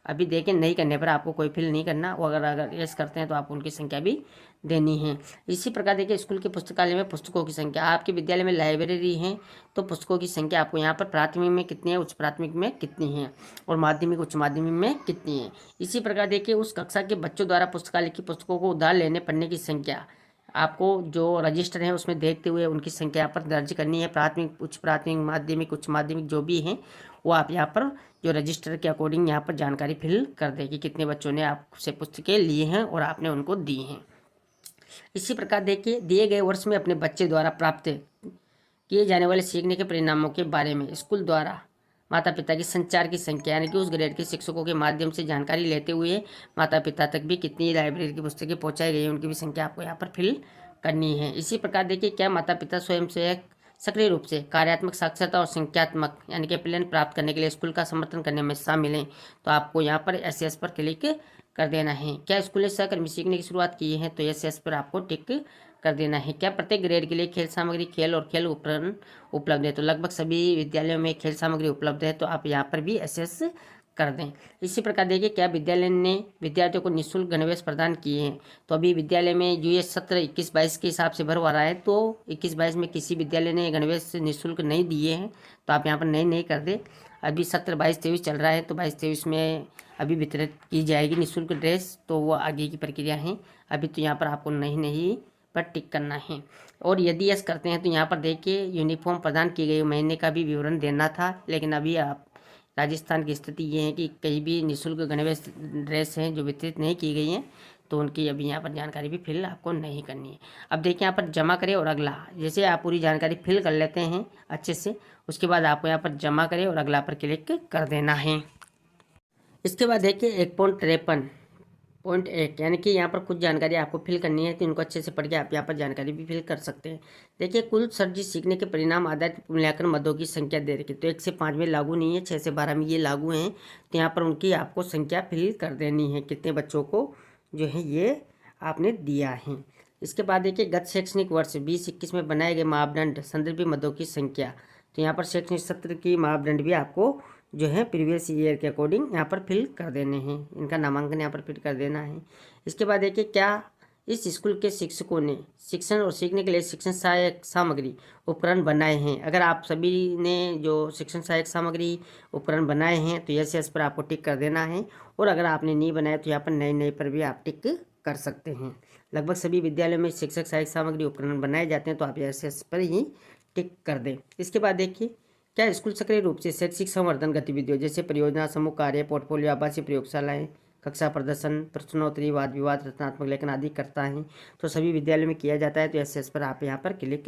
अभी देखें, नहीं करने पर आपको कोई फिल नहीं करना, और अगर यस करते हैं तो आपको उनकी संख्या भी देनी है। इसी प्रकार देखिए स्कूल के पुस्तकालय में पुस्तकों की संख्या, आपके विद्यालय में लाइब्रेरी है तो पुस्तकों की संख्या आपको यहाँ पर प्राथमिक में कितनी है, उच्च प्राथमिक में कितनी है, और माध्यमिक उच्च माध्यमिक में कितनी है। इसी प्रकार देखिए उस कक्षा के बच्चों द्वारा पुस्तकालय की पुस्तकों को उधार लेने पढ़ने की संख्या, आपको जो रजिस्टर है उसमें देखते हुए उनकी संख्या पर दर्ज करनी है। प्राथमिक, उच्च प्राथमिक, माध्यमिक, उच्च माध्यमिक जो भी हैं वो आप यहाँ पर जो रजिस्टर के अकॉर्डिंग यहाँ पर जानकारी फिल कर दें कि कितने बच्चों ने आपसे पुस्तकें ली हैं और आपने उनको दी हैं। इसी प्रकार देखिए, दिए गए वर्ष में अपने बच्चे द्वारा प्राप्त किए जाने वाले सीखने के परिणामों के बारे में स्कूल द्वारा माता पिता की संचार की संख्या यानी कि उस ग्रेड के शिक्षकों के माध्यम से जानकारी लेते हुए माता पिता तक भी कितनी लाइब्रेरी की पुस्तकें पहुंचाई गई हैं उनकी भी संख्या आपको यहाँ पर फिल करनी है। इसी प्रकार देखिए, क्या माता पिता स्वयं से सक्रिय रूप से कार्यात्मक साक्षरता और संख्यात्मक यानी कि प्लान प्राप्त करने के लिए स्कूल का समर्थन करने में शामिल हैं, तो आपको यहाँ पर एस पर क्लिक कर देना है। क्या स्कूल ने सहकर्मी सीखने की शुरुआत की है, तो एस पर आपको टिक कर देना है। क्या प्रत्येक ग्रेड के लिए खेल सामग्री, खेल और खेल उपकरण उपलब्ध है, तो लगभग सभी विद्यालयों में खेल सामग्री उपलब्ध है, तो आप यहाँ पर भी एस कर दें। इसी प्रकार देखिए, क्या विद्यालय ने विद्यार्थियों को निःशुल्क गणवेश प्रदान किए हैं, तो अभी विद्यालय में जो ये सत्र 21-22 के हिसाब से भरवा रहा है, तो 21-22 में किसी विद्यालय ने गणवेश निःशुल्क नहीं दिए हैं, तो आप यहाँ पर नहीं कर दे। अभी सत्र 22-23 चल रहा है, तो 22-23 में अभी वितरित की जाएगी निःशुल्क ड्रेस, तो वो आगे की प्रक्रिया है। अभी तो यहाँ पर आपको नहीं पर टिक करना है। और यदि यस करते हैं तो यहाँ पर देखिए, यूनिफॉर्म प्रदान की गई महीने का भी विवरण देना था, लेकिन अभी आप राजस्थान की स्थिति ये है कि कहीं भी निःशुल्क गणवेश ड्रेस हैं जो वितरित नहीं की गई हैं, तो उनकी अभी यहाँ पर जानकारी भी फिल आपको नहीं करनी है। अब देखिए, यहाँ पर जमा करें और अगला, जैसे आप पूरी जानकारी फिल कर लेते हैं अच्छे से, उसके बाद आपको यहाँ पर जमा करें और अगला पर क्लिक कर देना है। इसके बाद देखिए 1.53.8 यानी कि यहाँ पर कुछ जानकारी आपको फिल करनी है, तो इनको अच्छे से पढ़ के आप यहाँ पर जानकारी भी फिल कर सकते हैं। देखिए, कुल सर्जित सीखने के परिणाम आधारित मूल्यांकन मदों की संख्या दे रखी, तो 1 से 5 में लागू नहीं है, 6 से 12 में ये लागू हैं, तो यहाँ पर उनकी आपको संख्या फिल कर देनी है, कितने बच्चों को जो है ये आपने दिया है। इसके बाद देखिए, गत शैक्षणिक वर्ष 20-21 में बनाए गए मापदंड संदर्भित मदों की संख्या, तो यहाँ पर शैक्षणिक सत्र की मापदंड भी आपको जो है प्रीवियस ईयर के अकॉर्डिंग यहाँ पर फिल कर देने हैं, इनका नामांकन यहाँ पर फिल कर देना है। इसके बाद देखिए, क्या इस स्कूल के शिक्षकों ने शिक्षण और सीखने के लिए शिक्षण सहायक सामग्री उपकरण बनाए हैं, अगर आप सभी ने जो शिक्षण सहायक सामग्री उपकरण बनाए हैं तो यस पर आपको टिक कर देना है, और अगर आपने नहीं बनाया तो यहाँ पर नए पर भी आप टिक कर सकते हैं। लगभग सभी विद्यालयों में शिक्षक सहायक सामग्री उपकरण बनाए जाते हैं, तो आप यस पर ही टिक कर दें। इसके बाद देखिए, क्या स्कूल सक्रिय रूप से शैक्षिक संवर्धन गतिविधियों जैसे परियोजना, समूह कार्य, पोर्टफोलियो, आवासीय प्रयोगशालाएं, कक्षा प्रदर्शन, प्रश्नोत्तरी, वाद विवाद, रचनात्मक लेखन आदि करता है, तो सभी विद्यालयों में किया जाता है, तो एस पर आप यहाँ पर क्लिक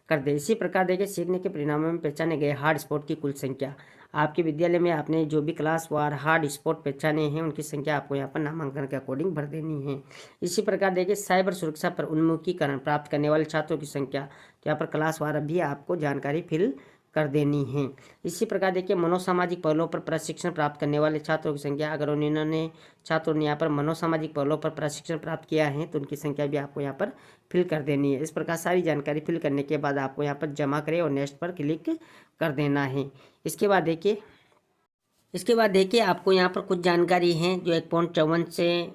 कर दें। इसी प्रकार देखिए, सीखने के परिणामों में पहचाने गए हार्ड स्पॉट की कुल संख्या, आपके विद्यालय में आपने जो भी क्लास वार हार्ड स्पॉट पहचाने हैं उनकी संख्या आपको यहाँ पर नामांकन के अकॉर्डिंग भर देनी है। इसी प्रकार देखिए, साइबर सुरक्षा पर उन्मुखीकरण प्राप्त करने वाले छात्रों की संख्या, तो यहाँ पर क्लास वार भी आपको जानकारी फिल कर देनी है। इसी प्रकार देखिए, मनोसामाजिक पहलुओं पर प्रशिक्षण प्राप्त करने वाले छात्रों की संख्या, अगर उन्होंने छात्रों ने यहाँ पर मनोसामाजिक पहलुओं पर प्रशिक्षण प्राप्त किया है तो उनकी संख्या भी आपको यहाँ पर फिल कर देनी है। इस प्रकार सारी जानकारी फिल करने के बाद आपको यहाँ पर जमा करें और नेक्स्ट पर क्लिक कर देना है। इसके बाद देखिए आपको यहाँ पर कुछ जानकारी है जो 1.54 से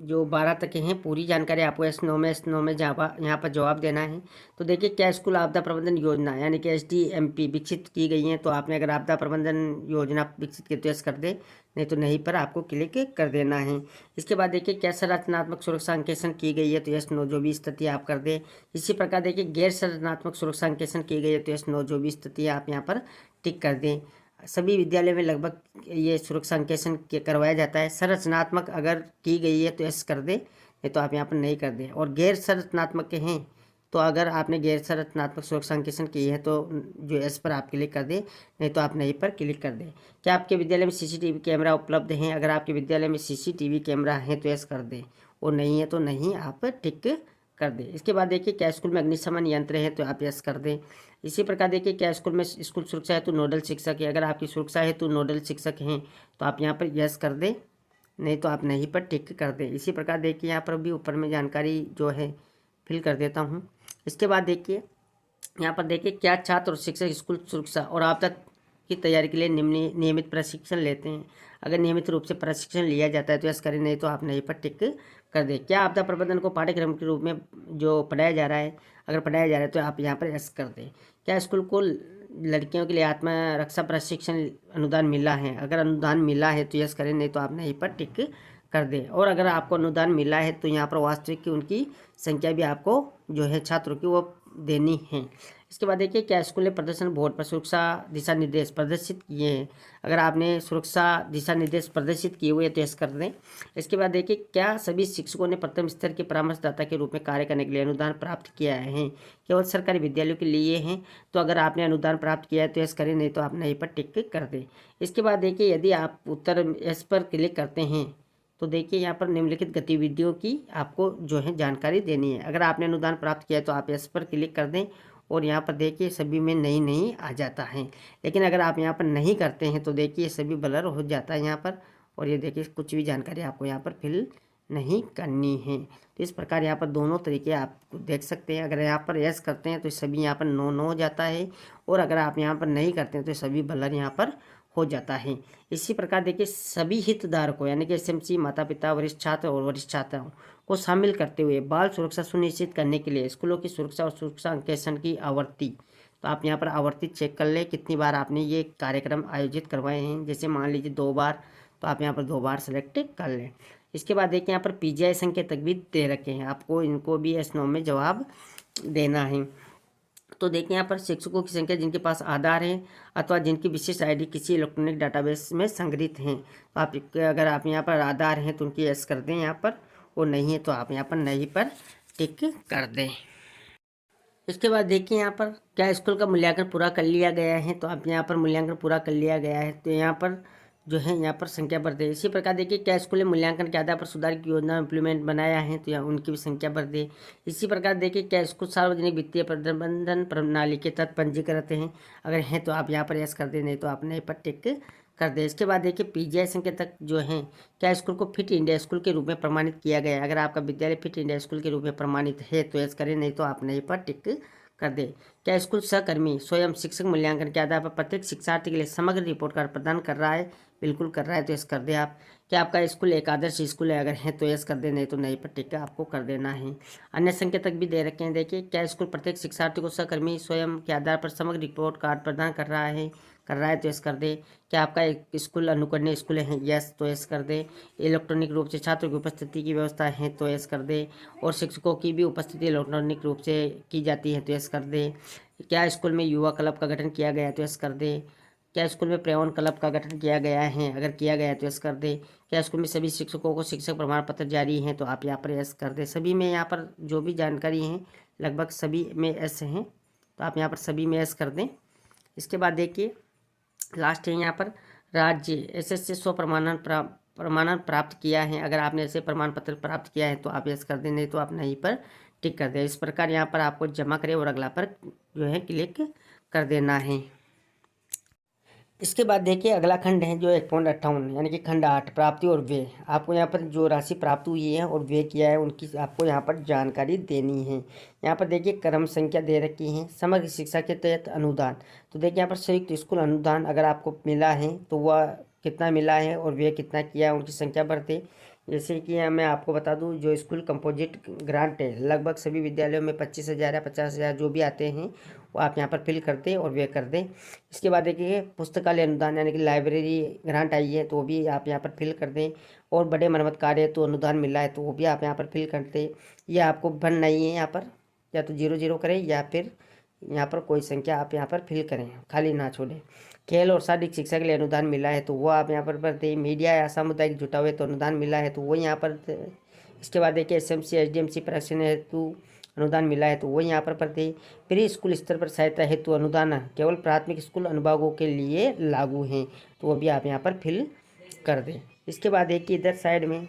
जो 12 तक के हैं, पूरी जानकारी आपको S9 में यहाँ पर जवाब देना है। तो देखिए, क्या स्कूल आपदा प्रबंधन योजना यानी कि SDMP विकसित की गई है, तो आपने अगर आपदा प्रबंधन योजना विकसित की तो यस कर दे, नहीं तो नहीं पर आपको क्लिक कर देना है। इसके बाद देखिए, क्या संरचनात्मक सुरक्षा अंकेक्षण की गई है, तो यस नो जो भी स्थिति आप कर दें। इसी प्रकार देखिए, गैर संरचनात्मक सुरक्षा अंकेक्षण की गई है, तो यस नो जो भी स्थिति आप यहाँ पर टिक कर दें। सभी विद्यालयों में लगभग ये सुरक्षा अंकेक्षण करवाया जाता है। संरचनात्मक अगर की गई है तो यस कर दें, नहीं तो आप यहाँ पर नहीं कर दें। और गैर संरचनात्मक के हैं, तो अगर आपने गैर संरचनात्मक सुरक्षा अंकेक्षण की है तो जो एस पर आप क्लिक कर दें, नहीं तो आप नहीं पर क्लिक कर दें। क्या आपके विद्यालय में CCTV कैमरा उपलब्ध हैं, अगर आपके विद्यालय में CCTV कैमरा है तो यस कर दें, और नहीं है तो नहीं आप टिक कर दें। इसके बाद देखिए, क्या स्कूल में अग्निशमन यंत्र है, तो आप यस कर दें। इसी प्रकार देखिए, क्या स्कूल में स्कूल सुरक्षा हेतु नोडल शिक्षक है, अगर आपकी सुरक्षा हेतु नोडल शिक्षक हैं तो आप यहाँ पर यस कर दें, नहीं तो आप नहीं पर टिक कर दें। इसी प्रकार देखिए, यहाँ पर भी ऊपर में जानकारी जो है फिल कर देता हूँ। इसके बाद देखिए, यहाँ पर देखिए, क्या छात्र और शिक्षक स्कूल सुरक्षा और आपदा की तैयारी के लिए नियमित प्रशिक्षण लेते हैं, अगर नियमित रूप से प्रशिक्षण लिया जाता है तो यस करें, नहीं तो आप नहीं पर टिक कर दें। क्या आपदा प्रबंधन को पाठ्यक्रम के रूप में जो पढ़ाया जा रहा है, अगर पढ़ाया जा रहा है तो आप यहाँ पर यस कर दें। क्या स्कूल को लड़कियों के लिए आत्मरक्षा प्रशिक्षण अनुदान मिला है, अगर अनुदान मिला है तो यस करें, नहीं तो आप नहीं पर टिक कर दें। और अगर आपको अनुदान मिला है तो यहाँ पर वास्तविक की उनकी संख्या भी आपको जो है छात्रों की वो देनी है। इसके बाद देखिए क्या स्कूल ने प्रदर्शन बोर्ड पर सुरक्षा दिशा निर्देश प्रदर्शित किए हैं। अगर आपने सुरक्षा दिशा निर्देश प्रदर्शित किए हुए तो यस कर दें। इसके बाद देखिए क्या सभी शिक्षकों ने प्रथम स्तर के परामर्शदाता के रूप में कार्य करने के लिए अनुदान प्राप्त किया है, केवल सरकारी विद्यालयों के लिए हैं। तो अगर आपने अनुदान प्राप्त किया है तो यस करें, नहीं तो आप नहीं पर टिक कर दें। इसके बाद देखिए यदि आप उत्तर यस पर क्लिक करते हैं तो देखिए यहाँ पर निम्नलिखित गतिविधियों की आपको जो है जानकारी देनी है। अगर आपने अनुदान प्राप्त किया है तो आप यस पर क्लिक कर दें और यहाँ पर देखिए सभी में नहीं आ जाता है। लेकिन अगर आप यहाँ पर नहीं करते हैं तो देखिए सभी ब्लर हो जाता है यहाँ पर, और ये देखिए कुछ भी जानकारी आपको यहाँ पर फिल नहीं करनी है। तो इस प्रकार यहाँ पर दोनों तरीके आप देख सकते हैं। अगर यहाँ पर यस करते हैं तो सभी यहाँ पर नो हो जाता है, और अगर आप यहाँ पर नहीं करते हैं तो सभी ब्लर यहाँ पर हो जाता है। इसी प्रकार देखिए सभी हितधारकों यानी कि एसएमसी, माता पिता, वरिष्ठ छात्र और वरिष्ठ छात्राओं को शामिल करते हुए बाल सुरक्षा सुनिश्चित करने के लिए स्कूलों की सुरक्षा और सुरक्षा अंकेक्षण की आवृत्ति, तो आप यहाँ पर आवृत्ति चेक कर लें कितनी बार आपने ये कार्यक्रम आयोजित करवाए हैं। जैसे मान लीजिए 2 बार, तो आप यहाँ पर 2 बार सेलेक्ट कर लें। इसके बाद देखिए यहाँ पर पीजीआई संकेतक भी दे रखे हैं, आपको इनको भी एस नो में जवाब देना है। तो देखिए यहाँ पर शिक्षकों की संख्या जिनके पास आधार है अथवा जिनकी विशिष्ट आईडी किसी इलेक्ट्रॉनिक डाटाबेस में संग्रहित हैं, तो आप अगर आप यहाँ पर आधार हैं तो उनकी यस कर दें यहाँ पर, और नहीं है तो आप यहाँ पर नहीं पर टिक कर दें। इसके बाद देखिए यहाँ पर क्या स्कूल का मूल्यांकन पूरा कर लिया गया है, तो आप यहाँ पर मूल्यांकन पूरा कर लिया गया है तो यहाँ पर जो है यहाँ पर संख्या बढ़ दे। इसी प्रकार देखिए क्या स्कूल ने मूल्यांकन के आधार पर सुधार की योजना इम्प्लीमेंट बनाया है, तो यहाँ उनकी भी संख्या बढ़ दे। इसी प्रकार देखिए क्या स्कूल सार्वजनिक वित्तीय प्रबंधन प्रणाली के तहत पंजीकृत हैं, अगर हैं तो आप यहाँ पर यस कर दें, नहीं तो आप नहीं पर टिक कर दे। इसके बाद देखिए पीजीआई संकेतक जो हैं क्या स्कूल को फिट इंडिया स्कूल के रूप में प्रमाणित किया गया है, अगर आपका विद्यालय फिट इंडिया स्कूल के रूप में प्रमाणित है तो यस करें, नहीं तो आप नहीं पर टिक कर दे। क्या स्कूल सहकर्मी स्वयं शिक्षक मूल्यांकन के आधार पर प्रत्येक शिक्षार्थी के लिए समग्र रिपोर्ट कार्ड प्रदान कर रहा है, बिल्कुल कर रहा है तो यस कर दे आप। क्या आपका स्कूल एक आदर्श स्कूल है, अगर है तो यस कर दे, नहीं तो नहीं पर टिक आपको कर देना है। अन्य संकेतक भी दे रखे हैं। देखिए क्या स्कूल प्रत्येक शिक्षार्थी को सहकर्मी स्वयं के आधार पर समग्र रिपोर्ट कार्ड प्रदान कर रहा है तो यस कर दे। क्या आपका एक स्कूल अनुकरणीय स्कूल है, यस तो यस कर दे। इलेक्ट्रॉनिक रूप से छात्रों की उपस्थिति की व्यवस्था है तो यस कर दे, और शिक्षकों की भी उपस्थिति इलेक्ट्रॉनिक रूप से की जाती है तो यस कर दे। क्या स्कूल में युवा क्लब का गठन किया गया है तो यस कर दे। क्या स्कूल में प्रेरण क्लब का गठन किया गया है, अगर किया गया है तो यस कर दे। क्या स्कूल में सभी शिक्षकों को शिक्षक प्रमाण पत्र जारी हैं, तो आप यहाँ पर यस कर दे। सभी में यहाँ पर जो भी जानकारी है लगभग सभी में यस हैं, तो आप यहाँ पर सभी में यस कर दें। इसके बाद देखिए लास्ट है यहाँ पर राज्य एसएससी 100 प्रमाणन प्राप्त किया है, अगर आपने ऐसे प्रमाण पत्र प्राप्त किया है तो आप यस कर दें, नहीं तो आप नहीं पर टिक कर दें। इस प्रकार यहाँ पर आपको जमा करें और अगला पर जो है क्लिक कर देना है। इसके बाद देखिए अगला खंड है जो 1.58 यानी कि खंड 8 प्राप्ति और व्यय। आपको यहाँ पर जो राशि प्राप्त हुई है और व्यय किया है उनकी आपको यहाँ पर जानकारी देनी है। यहाँ पर देखिए क्रम संख्या दे रखी है। समग्र शिक्षा के तहत अनुदान, तो देखिए यहाँ पर संयुक्त स्कूल अनुदान अगर आपको मिला है तो वह कितना मिला है और व्यय कितना किया है उनकी संख्या बढ़ते। जैसे कि मैं आपको बता दूं जो स्कूल कंपोजिट ग्रांट है लगभग सभी विद्यालयों में 25,000 या 50,000 जो भी आते हैं वो आप यहाँ पर फिल कर दें और व्यय कर दें। इसके बाद देखिए पुस्तकालय अनुदान यानी कि लाइब्रेरी ग्रांट आई है तो वो भी आप यहाँ पर फिल कर दें, और बड़े मरम्मत कार्य तो अनुदान मिला है तो वो भी आप यहाँ पर फिल कर दें। ये आपको भन नहीं है, यहाँ पर या तो 0 करें या फिर यहाँ पर कोई संख्या आप यहाँ पर फिल करें, खाली ना छोड़ें। खेल और शारीरिक शिक्षा के लिए अनुदान मिला है तो वो आप यहाँ पर भरते। मीडिया या सामुदायिक जुटा हुए तो अनुदान मिला है तो वो यहाँ पर। इसके बाद देखिए एसएमसी एसडीएमसी परीक्षण हेतु अनुदान मिला है तो वो यहाँ पर भरते। प्री स्कूल स्तर पर सहायता हेतु अनुदान केवल प्राथमिक स्कूल अनुभागों के लिए लागू हैं तो वो भी आप यहाँ पर फिल कर दें। इसके बाद देखिए इधर साइड में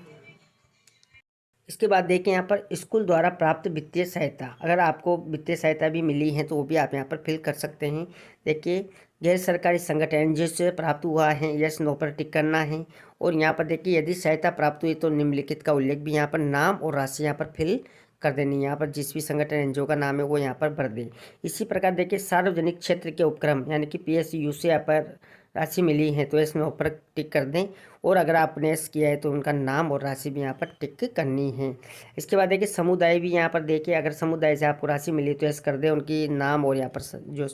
इसके बाद देखिए यहाँ पर स्कूल द्वारा प्राप्त वित्तीय सहायता, अगर आपको वित्तीय सहायता भी मिली है तो वो भी आप यहाँ पर फिल कर सकते हैं। देखिए गैर सरकारी संगठन एनजीओ से प्राप्त हुआ है, यस नो पर टिक करना है। और यहाँ पर देखिए यदि सहायता प्राप्त हुई तो निम्नलिखित का उल्लेख भी यहाँ पर नाम और राशि यहाँ पर फिल कर देनी। यहाँ पर जिस भी संगठन एनजीओ का नाम है वो यहाँ पर भर दें। इसी प्रकार देखिए सार्वजनिक क्षेत्र के उपक्रम यानी कि पीएसयू से यहाँ पर राशि मिली है तो इसमें ऊपर टिक कर दें, और अगर आपने एस किया है तो उनका नाम और राशि भी यहाँ पर टिक करनी है। इसके बाद देखिए समुदाय भी यहाँ पर देखिए अगर समुदाय से आपको राशि मिली तो एस कर दें, उनकी नाम और यहाँ पर जो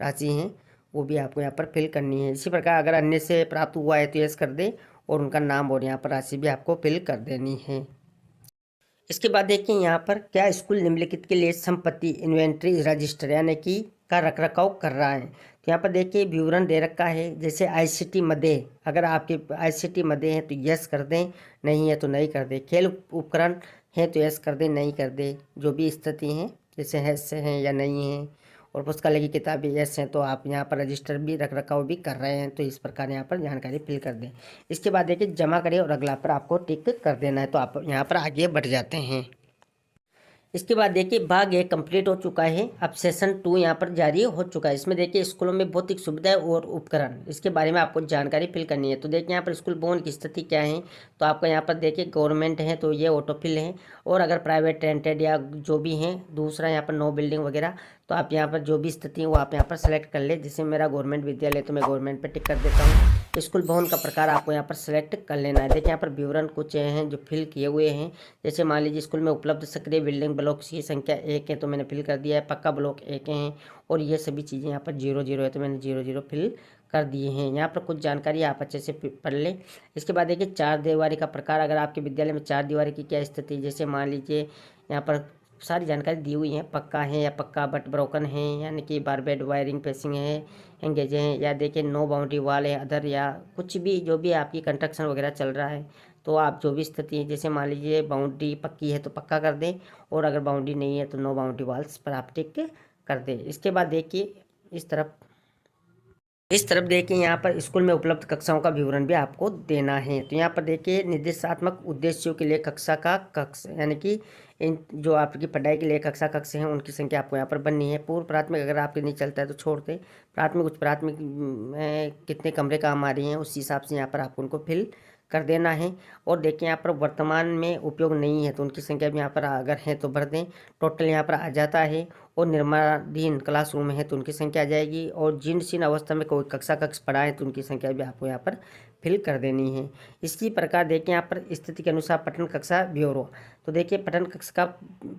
राशि हैं वो भी आपको यहाँ पर फिल करनी है। इसी प्रकार अगर अन्य से प्राप्त हुआ है तो एस कर दें, और उनका नाम और यहाँ पर राशि भी आपको फिल कर देनी है। इसके बाद देखिए यहाँ पर क्या स्कूल निम्नलिखित के लिए संपत्ति इन्वेंट्री रजिस्टर यानी कि का रखरखाव कर रहा है। तो यहाँ पर देखिए विवरण दे रखा है, जैसे आईसीटी मदे, अगर आपके आईसीटी मदे हैं तो यस कर दें, नहीं है तो नहीं कर दें। खेल उपकरण हैं तो यस कर दें, नहीं कर दें। जो भी स्थिति हैं जैसे है हैं या नहीं हैं। और पुस्तकालय की किताबें यस हैं तो आप यहाँ पर रजिस्टर भी रखरखाव भी कर रहे हैं, तो इस प्रकार यहाँ पर जानकारी फिल कर दें। इसके बाद देखिए जमा करें और अगला पर आपको टिक कर देना है, तो आप यहाँ पर आगे बढ़ जाते हैं। इसके बाद देखिए भाग 1 कंप्लीट हो चुका है। अब सेशन 2 यहाँ पर जारी हो चुका है। इसमें देखिए स्कूलों में भौतिक सुविधाएं और उपकरण, इसके बारे में आपको जानकारी फिल करनी है। तो देखिए यहाँ पर स्कूल भवन की स्थिति क्या है, तो आपका यहाँ पर देखिए गवर्नमेंट है तो ये ऑटोफिल है, और अगर प्राइवेट रेंटेड या जो भी हैं दूसरा यहाँ पर नो बिल्डिंग वगैरह, तो आप यहाँ पर जो भी स्थिति है वो आप यहाँ पर सेलेक्ट कर ले। जैसे मेरा गवर्नमेंट विद्यालय तो मैं गवर्नमेंट पर टिक कर देता हूँ। स्कूल भवन का प्रकार आपको यहाँ पर सेलेक्ट कर लेना है। देखिए यहाँ पर विवरण कुछ हैं जो फिल किए हुए हैं। जैसे मान लीजिए स्कूल में उपलब्ध सक्रिय बिल्डिंग ब्लॉक्स की संख्या 1 है तो मैंने फिल कर दिया है, पक्का ब्लॉक 1 हैं, और ये सभी चीज़ें यहाँ पर 0 0 है तो मैंने 0 0 फिल कर दिए हैं। यहाँ पर कुछ जानकारी आप अच्छे से पढ़ लें। इसके बाद देखिए 4 दीवारी का प्रकार, अगर आपके विद्यालय में 4 दीवारी की क्या स्थिति, जैसे मान लीजिए यहाँ पर सारी जानकारी दी हुई है, पक्का है या पक्का बट ब्रोकन है, यानी कि बारबेड वायरिंग पेसिंग है, एंगेज हैं, या देखिए नो बाउंड्री वाल है अदर, या कुछ भी जो भी आपकी कंस्ट्रक्शन वगैरह चल रहा है, तो आप जो भी स्थिति है जैसे मान लीजिए बाउंड्री पक्की है तो पक्का कर दें, और अगर बाउंड्री नहीं है तो नो बाउंड्री वाल्स पर आप टिक कर दें। इसके बाद देखिए इस तरफ देखिए यहाँ पर स्कूल में उपलब्ध कक्षाओं का विवरण भी आपको देना है। तो यहाँ पर देखिए निर्देशात्मक उद्देश्यों के लिए कक्षा का कक्ष, यानी कि इन जो आपकी पढ़ाई के लिए कक्ष हैं उनकी संख्या आपको यहाँ पर बननी है। पूर्व प्राथमिक अगर आपके नहीं चलता है तो छोड़ दें। प्राथमिक उच्च प्राथमिक में कितने कमरे काम आ रही हैं उस हिसाब से यहाँ पर आपको उनको फिल कर देना है। और देखिए यहाँ पर वर्तमान में उपयोग नहीं है तो उनकी संख्या भी यहाँ पर अगर है तो भर दें। टोटल यहाँ पर आ जाता है। और निर्माणाधीन क्लासरूम है तो उनकी संख्या आ जाएगी, और जीर्ण अवस्था में कोई कक्ष पड़ा है तो उनकी संख्या भी आपको यहाँ पर फिल कर देनी है। इसी प्रकार देखिए यहाँ पर स्थिति के अनुसार पठन कक्षा ब्यूरो, तो देखिए पठन कक्ष का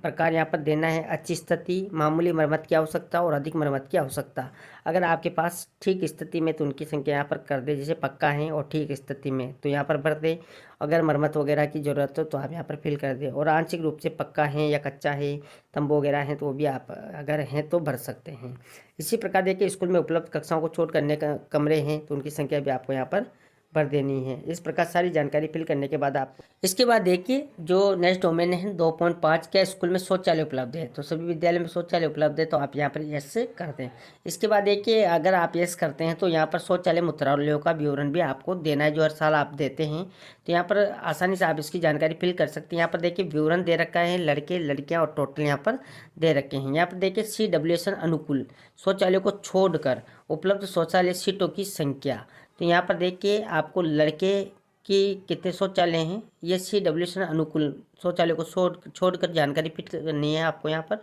प्रकार यहाँ पर देना है। अच्छी स्थिति, मामूली मरम्मत की आवश्यकता और अधिक मरम्मत की आवश्यकता। अगर आपके पास ठीक स्थिति में तो उनकी संख्या यहाँ पर कर दे, जैसे पक्का है और ठीक स्थिति में तो यहाँ पर भर दे। अगर मरम्मत वगैरह की ज़रूरत हो तो आप यहाँ पर फिल कर दें। और आंशिक रूप से पक्का है या कच्चा है, तंबू वगैरह हैं तो वो भी आप अगर हैं तो भर सकते हैं। इसी प्रकार देखिए स्कूल में उपलब्ध कक्षाओं को छोड़ करने का कमरे हैं तो उनकी संख्या भी आपको यहाँ पर भर देनी है। इस प्रकार सारी जानकारी फिल करने के बाद आप इसके बाद देखिए जो नेक्स्ट डोमेन है 2.5, क्या स्कूल में शौचालय उपलब्ध है, तो सभी विद्यालय में शौचालय उपलब्ध है तो आप यहाँ पर यस कर दें। इसके बाद देखिए अगर आप यस करते हैं तो यहाँ पर शौचालय मूत्रालयों का विवरण भी आपको देना है जो हर साल आप देते हैं, तो यहाँ पर आसानी से आप इसकी जानकारी फिल कर सकते हैं। यहाँ पर देखिए विवरण दे रखा है, लड़के लड़कियाँ और टोटल यहाँ पर दे रखे हैं। यहाँ पर देखिए CWSN अनुकूल शौचालयों को छोड़कर उपलब्ध शौचालय सीटों की संख्या, तो यहाँ पर देखिए आपको लड़के की कितने शौचालय हैं, ये CWSN अनुकूल शौचालय को छोड़कर जानकारी फिट करनी है आपको यहाँ पर।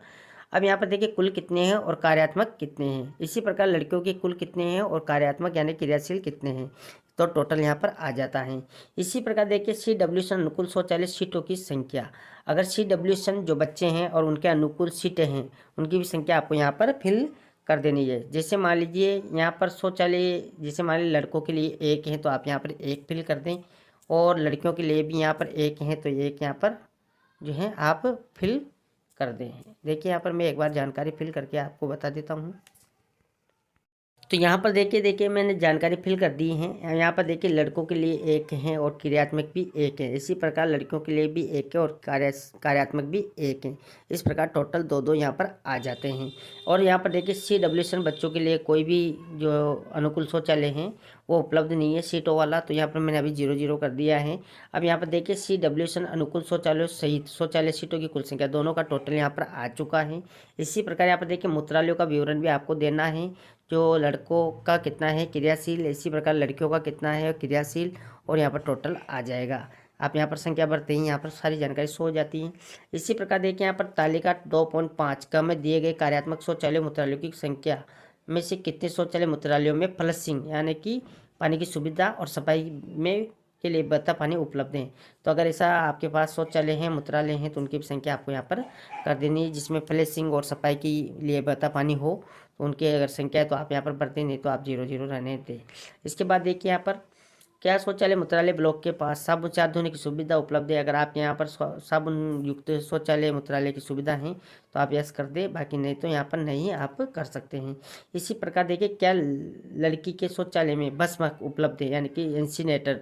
अब यहाँ पर देखिए कुल कितने हैं और कार्यात्मक कितने हैं। इसी प्रकार लड़कियों के कुल कितने हैं और कार्यात्मक यानी क्रियाशील कितने हैं, तो टोटल यहाँ पर आ जाता है। इसी प्रकार देखिए CWSN अनुकूल शौचालय सीटों की संख्या, अगर CWSN जो बच्चे हैं और उनके अनुकूल सीटें हैं उनकी भी संख्या आपको यहाँ पर फिल कर देनी है। जैसे मान लीजिए यहाँ पर शौचालय, जैसे मान लीजिए लड़कों के लिए 1 है तो आप यहाँ पर 1 फिल कर दें, और लड़कियों के लिए भी यहाँ पर 1 है तो 1 यहाँ पर जो है आप फिल कर दें। देखिए यहाँ पर मैं एक बार जानकारी फिल करके आपको बता देता हूँ। तो यहाँ पर देखिए मैंने जानकारी फिल कर दी है। यहाँ पर देखिए लड़कों के लिए 1 है और क्रियात्मक भी 1 है। इसी प्रकार लड़कियों के लिए भी 1 है और कार्यात्मक भी 1 है। इस प्रकार टोटल 2 यहाँ पर आ जाते हैं। और यहाँ पर देखिए CWSN बच्चों के लिए कोई भी जो अनुकूल शौचालय हैं वो उपलब्ध नहीं है सीटों वाला, तो यहाँ पर मैंने अभी 0 0 कर दिया है। अब यहाँ पर देखिए CWSN अनुकूल शौचालय सहित शौचालय सीटों की कुल संख्या दोनों का टोटल यहाँ पर आ चुका है। इसी प्रकार यहाँ पर देखिए मूत्रालयों का विवरण भी आपको देना है, जो लड़कों का कितना है क्रियाशील, इसी प्रकार लड़कियों का कितना है क्रियाशील, और यहाँ पर टोटल आ जाएगा। आप यहाँ पर संख्या भरते ही यहाँ पर सारी जानकारी शो हो जाती है। इसी प्रकार देखिए यहाँ पर तालिका 2.5 का में दिए गए कार्यात्मक शौचालय मूत्रालयों की संख्या में से कितने शौचालय मूत्रालयों में फ्लशिंग यानी कि पानी की सुविधा और सफाई में के लिए बहता पानी उपलब्ध है, तो अगर ऐसा आपके पास शौचालय हैं मूत्रालय हैं तो उनकी भी संख्या आपको यहाँ पर कर देनी है। जिसमें फ्लशिंग और सफाई के लिए बहता पानी हो तो उनकी अगर संख्या है तो आप यहाँ पर भरते, नहीं तो आप 0 0 रहने दें। इसके बाद देखिए यहाँ पर क्या शौचालय मूत्रालय ब्लॉक के पास साबुन से हाथ धोने की सुविधा उपलब्ध है? अगर आपके यहाँ पर साबुन युक्त शौचालय मूत्रालय की सुविधा है तो आप यस कर दें, बाकी नहीं तो यहाँ पर नहीं आप कर सकते हैं। इसी प्रकार देखिए, क्या लड़की के शौचालय में भस्म उपलब्ध है, यानी कि इंसिनेटर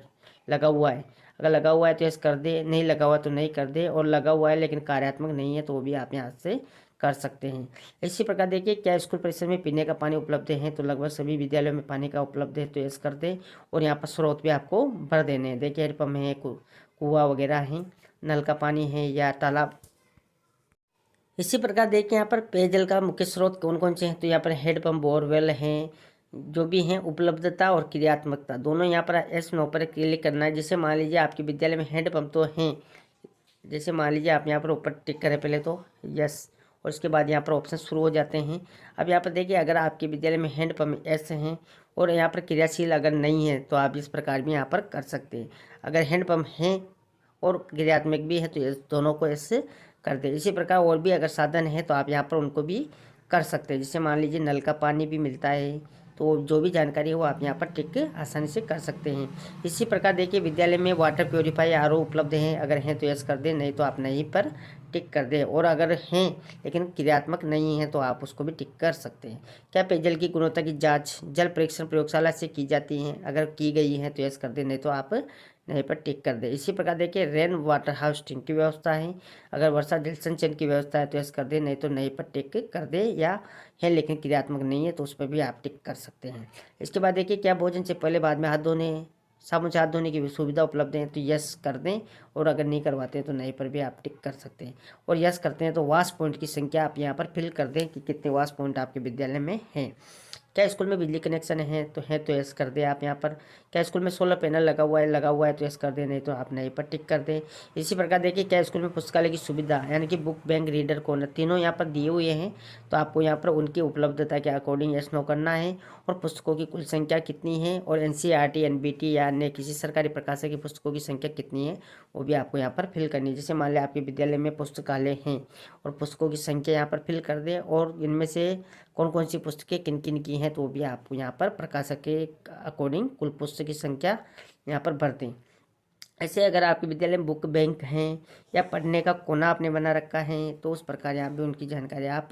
लगा हुआ है? अगर लगा हुआ है तो यस कर दे, नहीं लगा हुआ तो नहीं कर दे, और लगा हुआ है लेकिन कार्यात्मक नहीं है तो वो भी आप यहाँ से कर सकते हैं। इसी प्रकार देखिए, क्या स्कूल परिसर में पीने का पानी उपलब्ध है? तो लगभग सभी विद्यालयों में पानी का उपलब्ध है तो यस कर दें, और यहाँ पर स्रोत भी आपको भर देने हैं। देखिए हैंडपम्प है, कुआं वगैरह है, नल का पानी है या तालाब। इसी प्रकार देखिए, यहाँ पर पेयजल का मुख्य स्रोत कौन कौन से हैं? तो यहाँ पर हैंडपम्प, बोरवेल हैं, जो भी हैं। उपलब्धता और क्रियात्मकता दोनों यहाँ पर S9 पर क्लिक करना है। जैसे मान लीजिए आपके विद्यालय में हैंडपम्प तो हैं, जैसे मान लीजिए आप यहाँ पर ऊपर टिक करें पहले तो यस, और उसके बाद यहाँ पर ऑप्शन शुरू हो जाते हैं। अब यहाँ पर देखिए, अगर आपके विद्यालय में हैंडपम्प एस हैं और यहाँ पर क्रियाशील अगर नहीं है तो आप इस प्रकार भी यहाँ पर कर सकते हैं। अगर हैंडपम्प हैं और क्रियात्मक भी है तो ये दोनों को ऐसे कर दे। इसी प्रकार और भी अगर साधन है तो आप यहाँ पर उनको भी कर सकते हैं। जैसे मान लीजिए नल का पानी भी मिलता है, तो जो भी जानकारी है वो आप यहाँ पर टिक आसानी से कर सकते हैं। इसी प्रकार देखिए, विद्यालय में वाटर प्योरीफायर आरओ उपलब्ध हैं? अगर हैं तो यस कर दें, नहीं तो आप नहीं पर टिक कर दें, और अगर हैं लेकिन क्रियात्मक नहीं है तो आप उसको भी टिक कर सकते हैं। क्या पेयजल की गुणवत्ता की जांच जल परीक्षण प्रयोगशाला से की जाती है? अगर की गई है तो यस कर दें, नहीं तो आप नहीं पर टिक कर दे। इसी प्रकार देखिए, रेन वाटर हार्वेस्टिंग की व्यवस्था है? अगर वर्षा जल संचयन की व्यवस्था है तो यस कर दे, नहीं तो नहीं पर टिक कर दे, या है लेकिन क्रियात्मक नहीं है तो उस पर भी आप टिक कर सकते हैं। इसके बाद देखिए, क्या भोजन से पहले बाद में हाथ धोने साबुन से हाथ धोने की भी सुविधा उपलब्ध है? तो यस कर दें, और अगर नहीं करवाते हैं तो नहीं पर भी आप टिक कर सकते हैं। और यस करते हैं तो वाश पॉइंट की संख्या आप यहाँ पर फिल कर दें कि कितने वाश पॉइंट आपके विद्यालय में हैं। क्या स्कूल में बिजली कनेक्शन है? तो यस कर दें आप यहाँ पर। क्या स्कूल में सोलर पैनल लगा हुआ है तो यस कर दें, नहीं तो आप नहीं पर टिक कर दें। इसी प्रकार देखिए, क्या स्कूल में पुस्तकालय की सुविधा यानी कि बुक बैंक रीडर कॉर्नर तीनों यहाँ पर दिए हुए हैं, तो आपको यहाँ पर उनकी उपलब्धता के अकॉर्डिंग यस नो करना है। और पुस्तकों की कुल संख्या कितनी है, और NCERT NBT या अन्य किसी सरकारी प्रकाशक की पुस्तकों की संख्या कितनी है वो भी आपको यहाँ पर फिल करनी है। जैसे मान लिया आपके विद्यालय में पुस्तकालय हैं और पुस्तकों की संख्या यहाँ पर फिल कर दें, और इनमें से कौन कौन सी पुस्तकें किन किन की हैं तो वो भी आपको यहाँ पर प्रकाशक के अकॉर्डिंग कुल पुस्तक की संख्या यहाँ पर भर दें। ऐसे अगर आपके विद्यालय में बुक बैंक हैं या पढ़ने का कोना आपने बना रखा है तो उस प्रकार यहाँ भी उनकी जानकारी आप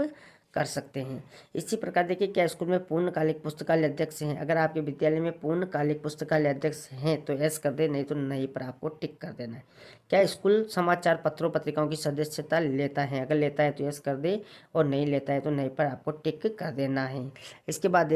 कर सकते हैं। इसी प्रकार देखिए, क्या स्कूल में पूर्णकालिक पुस्तकालय अध्यक्ष हैं? अगर आपके विद्यालय में पूर्णकालिक पुस्तकालय अध्यक्ष हैं तो यस कर दें, नहीं तो नहीं पर आपको टिक कर देना है। क्या स्कूल समाचार पत्रों पत्रिकाओं की सदस्यता लेता है? अगर लेता है तो यस कर दे, और नहीं लेता है तो नहीं पर आपको टिक कर देना है। इसके बाद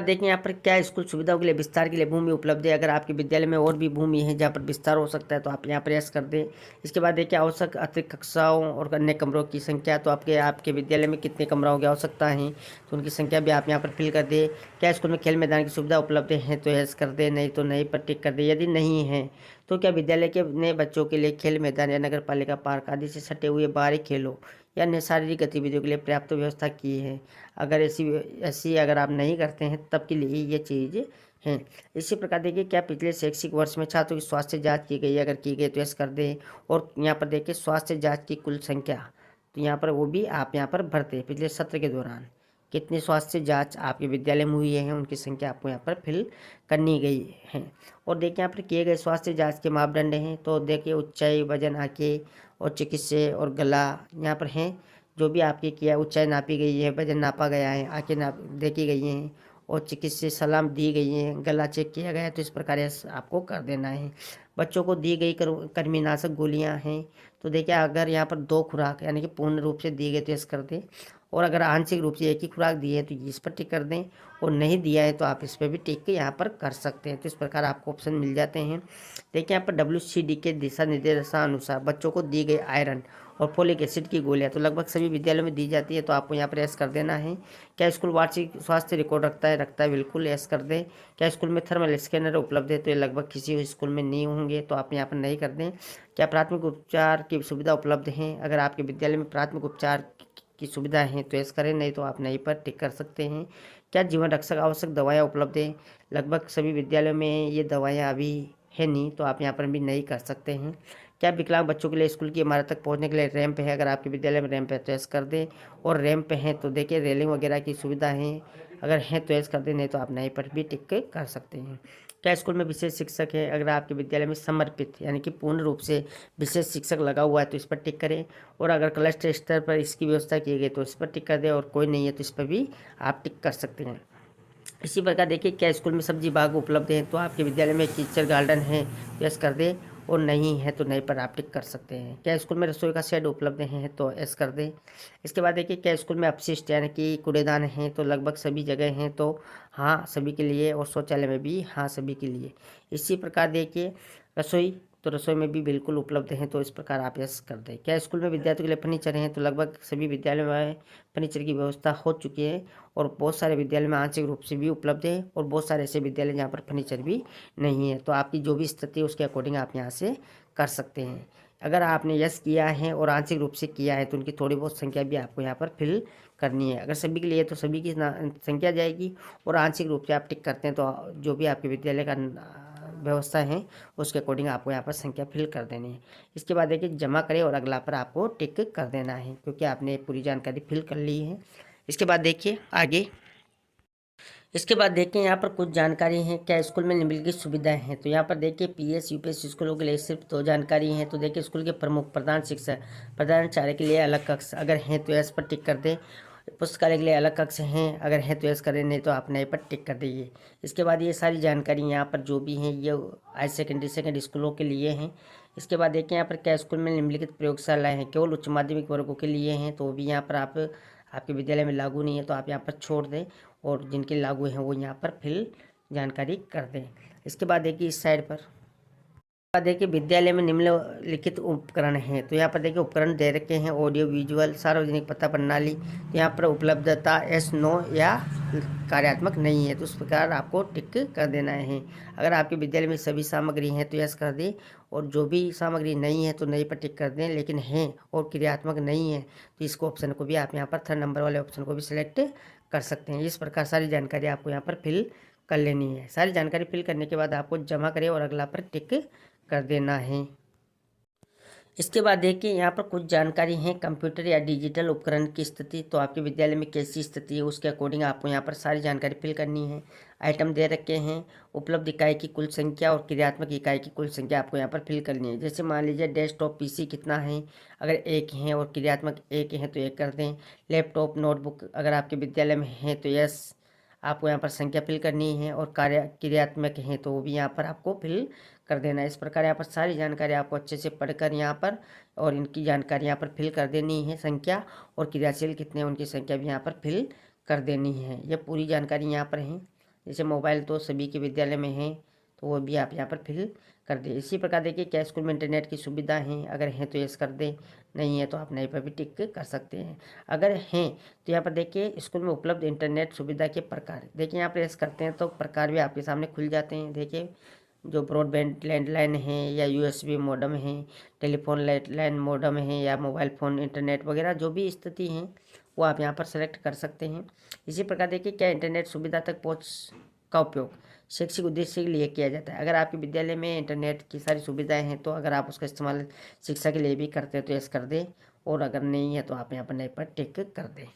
देखिए यहाँ पर क्या स्कूल सुविधाओं के लिए विस्तार के लिए भूमि उपलब्ध है? अगर आपके विद्यालय में और भी भूमि है जहाँ पर विस्तार हो सकता है तो आप यहाँ पर यस कर दें। इसके बाद देखिए, आवश्यक अतिरिक्त कक्षाओं और अन्य कमरों की संख्या, तो आपके विद्यालय में कितने कमरों की आवश्यकता है तो उनकी संख्या भी आप यहाँ पर फिल कर दें। क्या स्कूल में खेल मैदान की सुविधा उपलब्ध है? तो यस कर दें, नहीं तो नहीं पर टिक कर दें। यदि नहीं है तो क्या विद्यालय के नए बच्चों के लिए खेल मैदान या नगर पालिका पार्क आदि से सटे हुए बाहरी खेलों या अन्य शारीरिक गतिविधियों के लिए पर्याप्त व्यवस्था की है? अगर ऐसी अगर आप नहीं करते हैं तब के लिए ये चीज़ हैं। इसी प्रकार देखिए, क्या पिछले शैक्षिक वर्ष में छात्रों की स्वास्थ्य जांच की गई? अगर की गई तो यस कर दें, और यहाँ पर देखिए स्वास्थ्य जांच की कुल संख्या, तो यहाँ पर वो भी आप यहाँ पर भरते हैं। पिछले सत्र के दौरान कितनी स्वास्थ्य जांच आपके विद्यालय में हुई है उनकी संख्या आपको यहाँ पर फिल करनी गई है। और देखिए, यहाँ पर किए गए स्वास्थ्य जांच के मापदंड हैं, तो देखिए ऊंचाई, वजन, आँखें और चिकित्सा और गला यहाँ पर हैं। जो भी आपके किया, ऊंचाई नापी गई है, वजन नापा गया है, आँखें नाप देखी गई हैं और चिकित्सा सलाह दी गई है, गला चेक किया गया है, तो इस प्रकार आपको कर देना है। बच्चों को दी गई कृमिनाशक गोलियां हैं, तो देखिए अगर यहाँ पर 2 खुराक यानी कि पूर्ण रूप से दी गई तो इस कर दें, और अगर आंशिक रूप से एक ही खुराक दी है तो इस पर टिक कर दें, और नहीं दिया है तो आप इस पर भी टिक यहाँ पर कर सकते हैं। तो इस प्रकार आपको ऑप्शन मिल जाते हैं। देखिए यहाँ पर WCD के दिशा निर्देशानुसार बच्चों को दी गई आयरन और फोलिक एसिड की गोलियां तो लगभग सभी विद्यालयों में दी जाती है, तो आपको यहाँ पर यस कर देना है। क्या स्कूल वार्षिक स्वास्थ्य रिकॉर्ड रखता है? बिल्कुल यस कर दें। क्या स्कूल में थर्मल स्कैनर उपलब्ध है? तो ये लगभग किसी स्कूल में नहीं होंगे, तो आप यहाँ पर नहीं कर दें। क्या प्राथमिक उपचार की सुविधा उपलब्ध है? अगर आपके विद्यालय में प्राथमिक उपचार की सुविधा है तो यस करें, नहीं तो आप नहीं पर टिक कर सकते हैं। क्या जीवन रक्षक आवश्यक दवाएँ उपलब्ध है? लगभग सभी विद्यालयों में ये दवाएँ अभी है नहीं, तो आप यहाँ पर भी नहीं कर सकते हैं। क्या विकलांग बच्चों के लिए स्कूल की इमारत तक पहुंचने के लिए रैंप है? अगर आपके विद्यालय में रैंप है तो यस कर दें, और रैंप है तो देखिए रेलिंग वगैरह की सुविधा है, अगर है तो यस कर दें, नहीं तो आप नहीं पर भी टिक कर सकते हैं। क्या स्कूल में विशेष शिक्षक है? अगर आपके विद्यालय में समर्पित यानी कि पूर्ण रूप से विशेष शिक्षक लगा हुआ है तो इस पर टिक करें, और अगर क्लस्टर स्तर पर इसकी व्यवस्था की गई तो इस पर टिक कर दें, और कोई नहीं है तो इस पर भी आप टिक कर सकते हैं। इसी प्रकार देखिए, क्या स्कूल में सब्जी बाग उपलब्ध है? तो आपके विद्यालय में कीचड़ गार्डन है तो यस कर दें, और नहीं है तो नहीं पर आप टिक कर सकते हैं। क्या स्कूल में रसोई का शेड उपलब्ध है? तो यस कर दें। इसके बाद देखिए, क्या स्कूल में अपशिष्ट यानी कि कूड़ेदान हैं? तो लगभग सभी जगह हैं तो हाँ सभी के लिए, और शौचालय में भी हाँ सभी के लिए। इसी प्रकार देखिए, रसोई, तो रसोई में भी बिल्कुल उपलब्ध हैं तो इस प्रकार आप यस कर दें। क्या स्कूल में विद्यार्थियों के लिए फर्नीचर हैं? तो लगभग सभी विद्यालयों में फर्नीचर की व्यवस्था हो चुकी है, और बहुत सारे विद्यालय में आंशिक रूप से भी उपलब्ध है, और बहुत सारे ऐसे विद्यालय जहाँ पर फर्नीचर भी नहीं है। तो आपकी जो भी स्थिति है उसके अकॉर्डिंग आप यहाँ से कर सकते हैं। अगर आपने यस किया है और आंशिक रूप से किया है तो उनकी थोड़ी बहुत संख्या भी आपको यहाँ पर फिल करनी है। अगर सभी के लिए तो सभी की संख्या जाएगी, और आंशिक रूप से आप टिक करते हैं तो जो भी आपके विद्यालय का व्यवस्था है उसके अकॉर्डिंग आपको यहाँ पर संख्या फिल कर देनी है। इसके बाद देखिए, जमा करें और अगला पर आपको टिक कर देना है, क्योंकि आपने पूरी जानकारी फिल कर ली है। इसके बाद देखिए आगे, इसके बाद देखिए यहाँ पर कुछ जानकारी है। क्या स्कूल में निम्नलिखित सुविधाएं हैं? तो यहाँ पर देखिए, पीएस यूपीएस स्कूलों के लिए सिर्फ 2 जानकारी हैं। तो देखिए, स्कूल के प्रमुख, प्रधान शिक्षक, प्रधानाचार्य के लिए अलग कक्ष, अगर हैं तो एस पर टिक कर दें। पुस्तकालय के लिए अलग कक्ष हैं, अगर है तो एस करें, नहीं तो आप नए पर टिक कर दीजिए। इसके बाद ये सारी जानकारी यहाँ पर जो भी हैं ये हाई सेकेंडरी स्कूलों के लिए हैं। इसके बाद देखिए, यहाँ पर क्या स्कूल में निम्नलिखित प्रयोगशालाएँ हैं? केवल उच्च माध्यमिक वर्गों के लिए हैं, तो भी यहाँ पर आप आपके विद्यालय में लागू नहीं है तो आप यहाँ पर छोड़ दें, और जिनके लागू हैं वो यहाँ पर फिल जानकारी कर दें। इसके बाद देखिए, इस साइड पर देखिए, विद्यालय में निम्नलिखित उपकरण हैं। तो यहाँ पर देखिए, उपकरण दे रखे हैं, ऑडियो विजुअल, सार्वजनिक पता प्रणाली। तो यहाँ पर उपलब्धता एस नो या कार्यात्मक नहीं है, तो उस प्रकार आपको टिक कर देना है। अगर आपके विद्यालय में सभी सामग्री हैं तो यस कर दें, और जो भी सामग्री नहीं है तो नहीं पर टिक कर दें, लेकिन हैं और क्रियात्मक नहीं है तो इसको ऑप्शन को भी आप यहाँ पर 3 नंबर वाले ऑप्शन को भी सिलेक्ट कर सकते हैं। इस प्रकार सारी जानकारी आपको यहाँ पर फिल कर लेनी है। सारी जानकारी फिल करने के बाद आपको जमा करें और अगला पर टिक कर देना है। इसके बाद देखिए, यहाँ पर कुछ जानकारी है कंप्यूटर या डिजिटल उपकरण की स्थिति। तो आपके विद्यालय में कैसी स्थिति है उसके अकॉर्डिंग आपको यहाँ पर सारी जानकारी फिल करनी है। आइटम दे रखे हैं, उपलब्ध इकाई की कुल संख्या और क्रियात्मक इकाई की कुल संख्या आपको यहाँ पर फिल करनी है। जैसे मान लीजिए, डेस्कटॉप पीसी कितना है? अगर 1 है और क्रियात्मक 1 है तो 1 कर दें। लैपटॉप नोटबुक अगर आपके विद्यालय में है तो यस आपको यहाँ पर संख्या फिल करनी है, और क्रियात्मक है तो वो भी यहाँ पर आपको फिल कर देना है। इस प्रकार यहाँ पर सारी जानकारी आपको अच्छे से पढ़कर यहाँ पर, और इनकी जानकारी यहाँ पर फिल कर देनी है। संख्या और क्रियाशील कितने हैं उनकी संख्या भी यहाँ पर फिल कर देनी है। यह पूरी जानकारी यहाँ पर है। जैसे मोबाइल तो सभी के विद्यालय में है तो वो भी आप यहाँ पर फिल कर दें। इसी प्रकार देखिए, क्या स्कूल में इंटरनेट की सुविधा है? अगर हैं तो यस कर दें, नहीं है तो आप नहीं पर भी टिक कर सकते हैं। अगर हैं तो यहाँ पर देखिए, स्कूल में उपलब्ध इंटरनेट सुविधा के प्रकार, देखिए यहाँ पर यस करते हैं तो प्रकार भी आपके सामने खुल जाते हैं। देखिए, जो ब्रॉडबैंड लैंडलाइन है या यूएसबी मॉडेम है, टेलीफोन लैंडलाइन मॉडेम है, या मोबाइल फ़ोन इंटरनेट वगैरह जो भी स्थिति हैं वो आप यहाँ पर सेलेक्ट कर सकते हैं। इसी प्रकार देखिए, क्या इंटरनेट सुविधा तक पहुँच का उपयोग शैक्षिक उद्देश्य के लिए किया जाता है? अगर आपके विद्यालय में इंटरनेट की सारी सुविधाएं हैं तो अगर आप उसका इस्तेमाल शिक्षा के लिए भी करते हैं तो यस कर दें, और अगर नहीं है तो आप यहाँ पर नहीं पर टिक कर दें।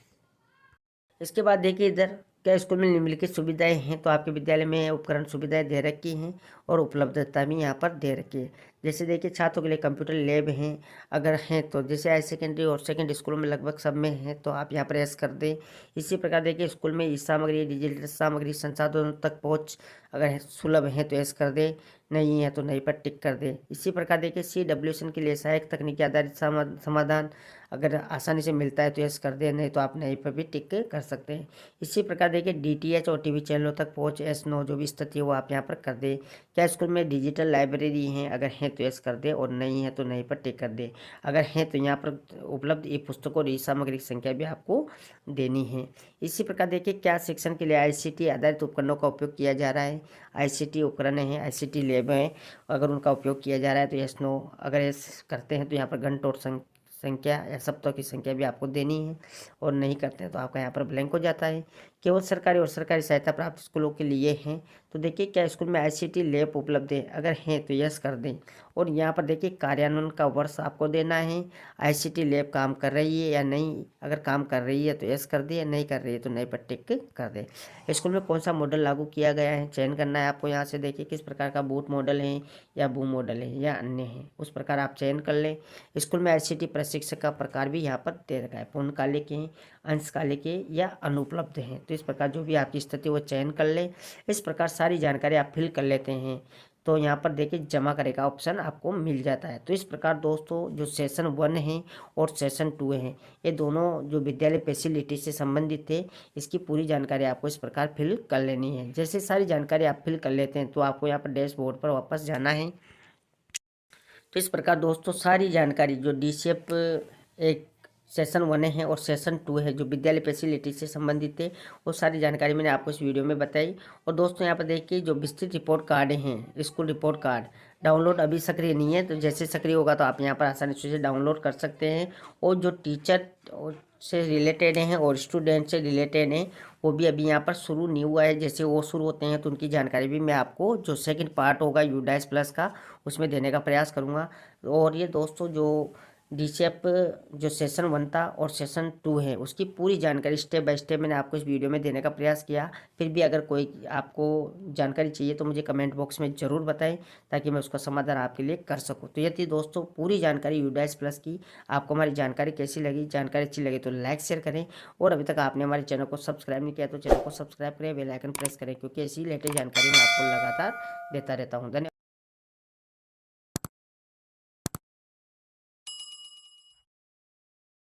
इसके बाद देखिए, इधर क्या स्कूल में निम्नलिखित सुविधाएं हैं? तो आपके विद्यालय में उपकरण सुविधाएं दे रखी हैं, और उपलब्धता भी यहाँ पर दे रखी है। जैसे देखिए, छात्रों के लिए कंप्यूटर लैब हैं, अगर हैं तो जैसे हाई सेकेंडरी और सेकेंडरी स्कूलों में लगभग सब में है तो आप यहाँ पर यस कर दें। इसी प्रकार देखिए, स्कूल में ई सामग्री, डिजिटल सामग्री संसाधनों तक पहुँच अगर सुलभ है तो यस कर दें, नहीं है तो नहीं पर टिक कर दें। इसी प्रकार देखिए, CWSN के लिए सहायक तकनीकी आधारित समाधान अगर आसानी से मिलता है तो यस कर दें, नहीं तो आप नहीं पर भी टिक कर सकते हैं। इसी प्रकार देखिए, DTH और टीवी चैनलों तक पहुँच एस नो जो भी स्थिति है वो आप यहाँ पर कर दें। क्या स्कूल में डिजिटल लाइब्रेरी हैं? अगर हैं तो यस कर दें, और नहीं है तो नहीं पर टिक कर दें। अगर हैं तो यहाँ पर उपलब्ध ई पुस्तकों और ई सामग्री की संख्या भी आपको देनी है। इसी प्रकार देखिए, क्या शिक्षण के लिए ICT आधारित उपकरणों का उपयोग किया जा रहा है? ICT उपकरण है, ICT लैब है, अगर उनका उपयोग किया जा रहा है तो यस नो, अगर यस करते हैं तो यहाँ पर घंटों और संख्या या सप्ताह की संख्या भी आपको देनी है, और नहीं करते हैं तो आपका यहाँ पर ब्लैंक हो जाता है। केवल सरकारी और सरकारी सहायता प्राप्त स्कूलों के लिए हैं। तो देखिए, क्या स्कूल में ICT लैब उपलब्ध है? अगर हैं तो यस कर दें, और यहाँ पर देखिए कार्यान्वयन का वर्ष आपको देना है, आईसीटी लैब काम कर रही है या नहीं, अगर काम कर रही है तो यस कर दे, नहीं कर रही है तो नहीं पर टिक कर दे। स्कूल में कौन सा मॉडल लागू किया गया है चयन करना है आपको। यहाँ से देखिए किस प्रकार का बूट मॉडल है या बू मॉडल है या अन्य है, उस प्रकार आप चयन कर लें। स्कूल में आईसीटी प्रशिक्षक का प्रकार भी यहाँ पर दे रखा है, पूर्णकालिक हैं, अंशकालिक है या अनुपलब्ध हैं। तो इस प्रकार जो भी आपकी स्थिति वो चयन कर लें। इस प्रकार सारी जानकारी आप फिल कर लेते हैं तो यहाँ पर देखिए जमा करे का ऑप्शन आपको मिल जाता है। तो इस प्रकार दोस्तों जो सेशन 1 है और सेशन 2 है, ये दोनों जो विद्यालय फैसिलिटी से संबंधित थे, इसकी पूरी जानकारी आपको इस प्रकार फिल कर लेनी है। जैसे सारी जानकारी आप फिल कर लेते हैं तो आपको यहाँ पर डैशबोर्ड पर वापस जाना है। तो इस प्रकार दोस्तों सारी जानकारी जो डीसीएफ एक सेशन 1 है और सेशन 2 है जो विद्यालय फैसिलिटी से संबंधित है, वो सारी जानकारी मैंने आपको इस वीडियो में बताई। और दोस्तों यहाँ पर देखिए जो विस्तृत रिपोर्ट कार्ड हैं, स्कूल रिपोर्ट कार्ड डाउनलोड अभी सक्रिय नहीं है, तो जैसे सक्रिय होगा तो आप यहाँ पर आसानी से डाउनलोड कर सकते हैं। और जो टीचर से रिलेटेड हैं और स्टूडेंट से रिलेटेड हैं वो भी अभी यहाँ पर शुरू नहीं हुआ है। जैसे वो शुरू होते हैं तो उनकी जानकारी भी मैं आपको जो सेकंड पार्ट होगा यूडाइस प्लस का उसमें देने का प्रयास करूँगा। और ये दोस्तों जो डीसीएफ जो सेशन 1 था और सेशन 2 है उसकी पूरी जानकारी स्टेप बाय स्टेप मैंने आपको इस वीडियो में देने का प्रयास किया। फिर भी अगर कोई आपको जानकारी चाहिए तो मुझे कमेंट बॉक्स में ज़रूर बताएं ताकि मैं उसका समाधान आपके लिए कर सकूं। तो ये थी दोस्तों पूरी जानकारी यूडाइस प्लस की। आपको हमारी जानकारी कैसी लगी, जानकारी अच्छी लगी तो लाइक शेयर करें, और अभी तक आपने हमारे चैनल को सब्सक्राइब नहीं किया तो चैनल को सब्सक्राइब करें, बेल आइकन प्रेस करें, क्योंकि ऐसी लेटेस्ट जानकारी मैं आपको लगातार देता रहता हूँ। धन्यवाद।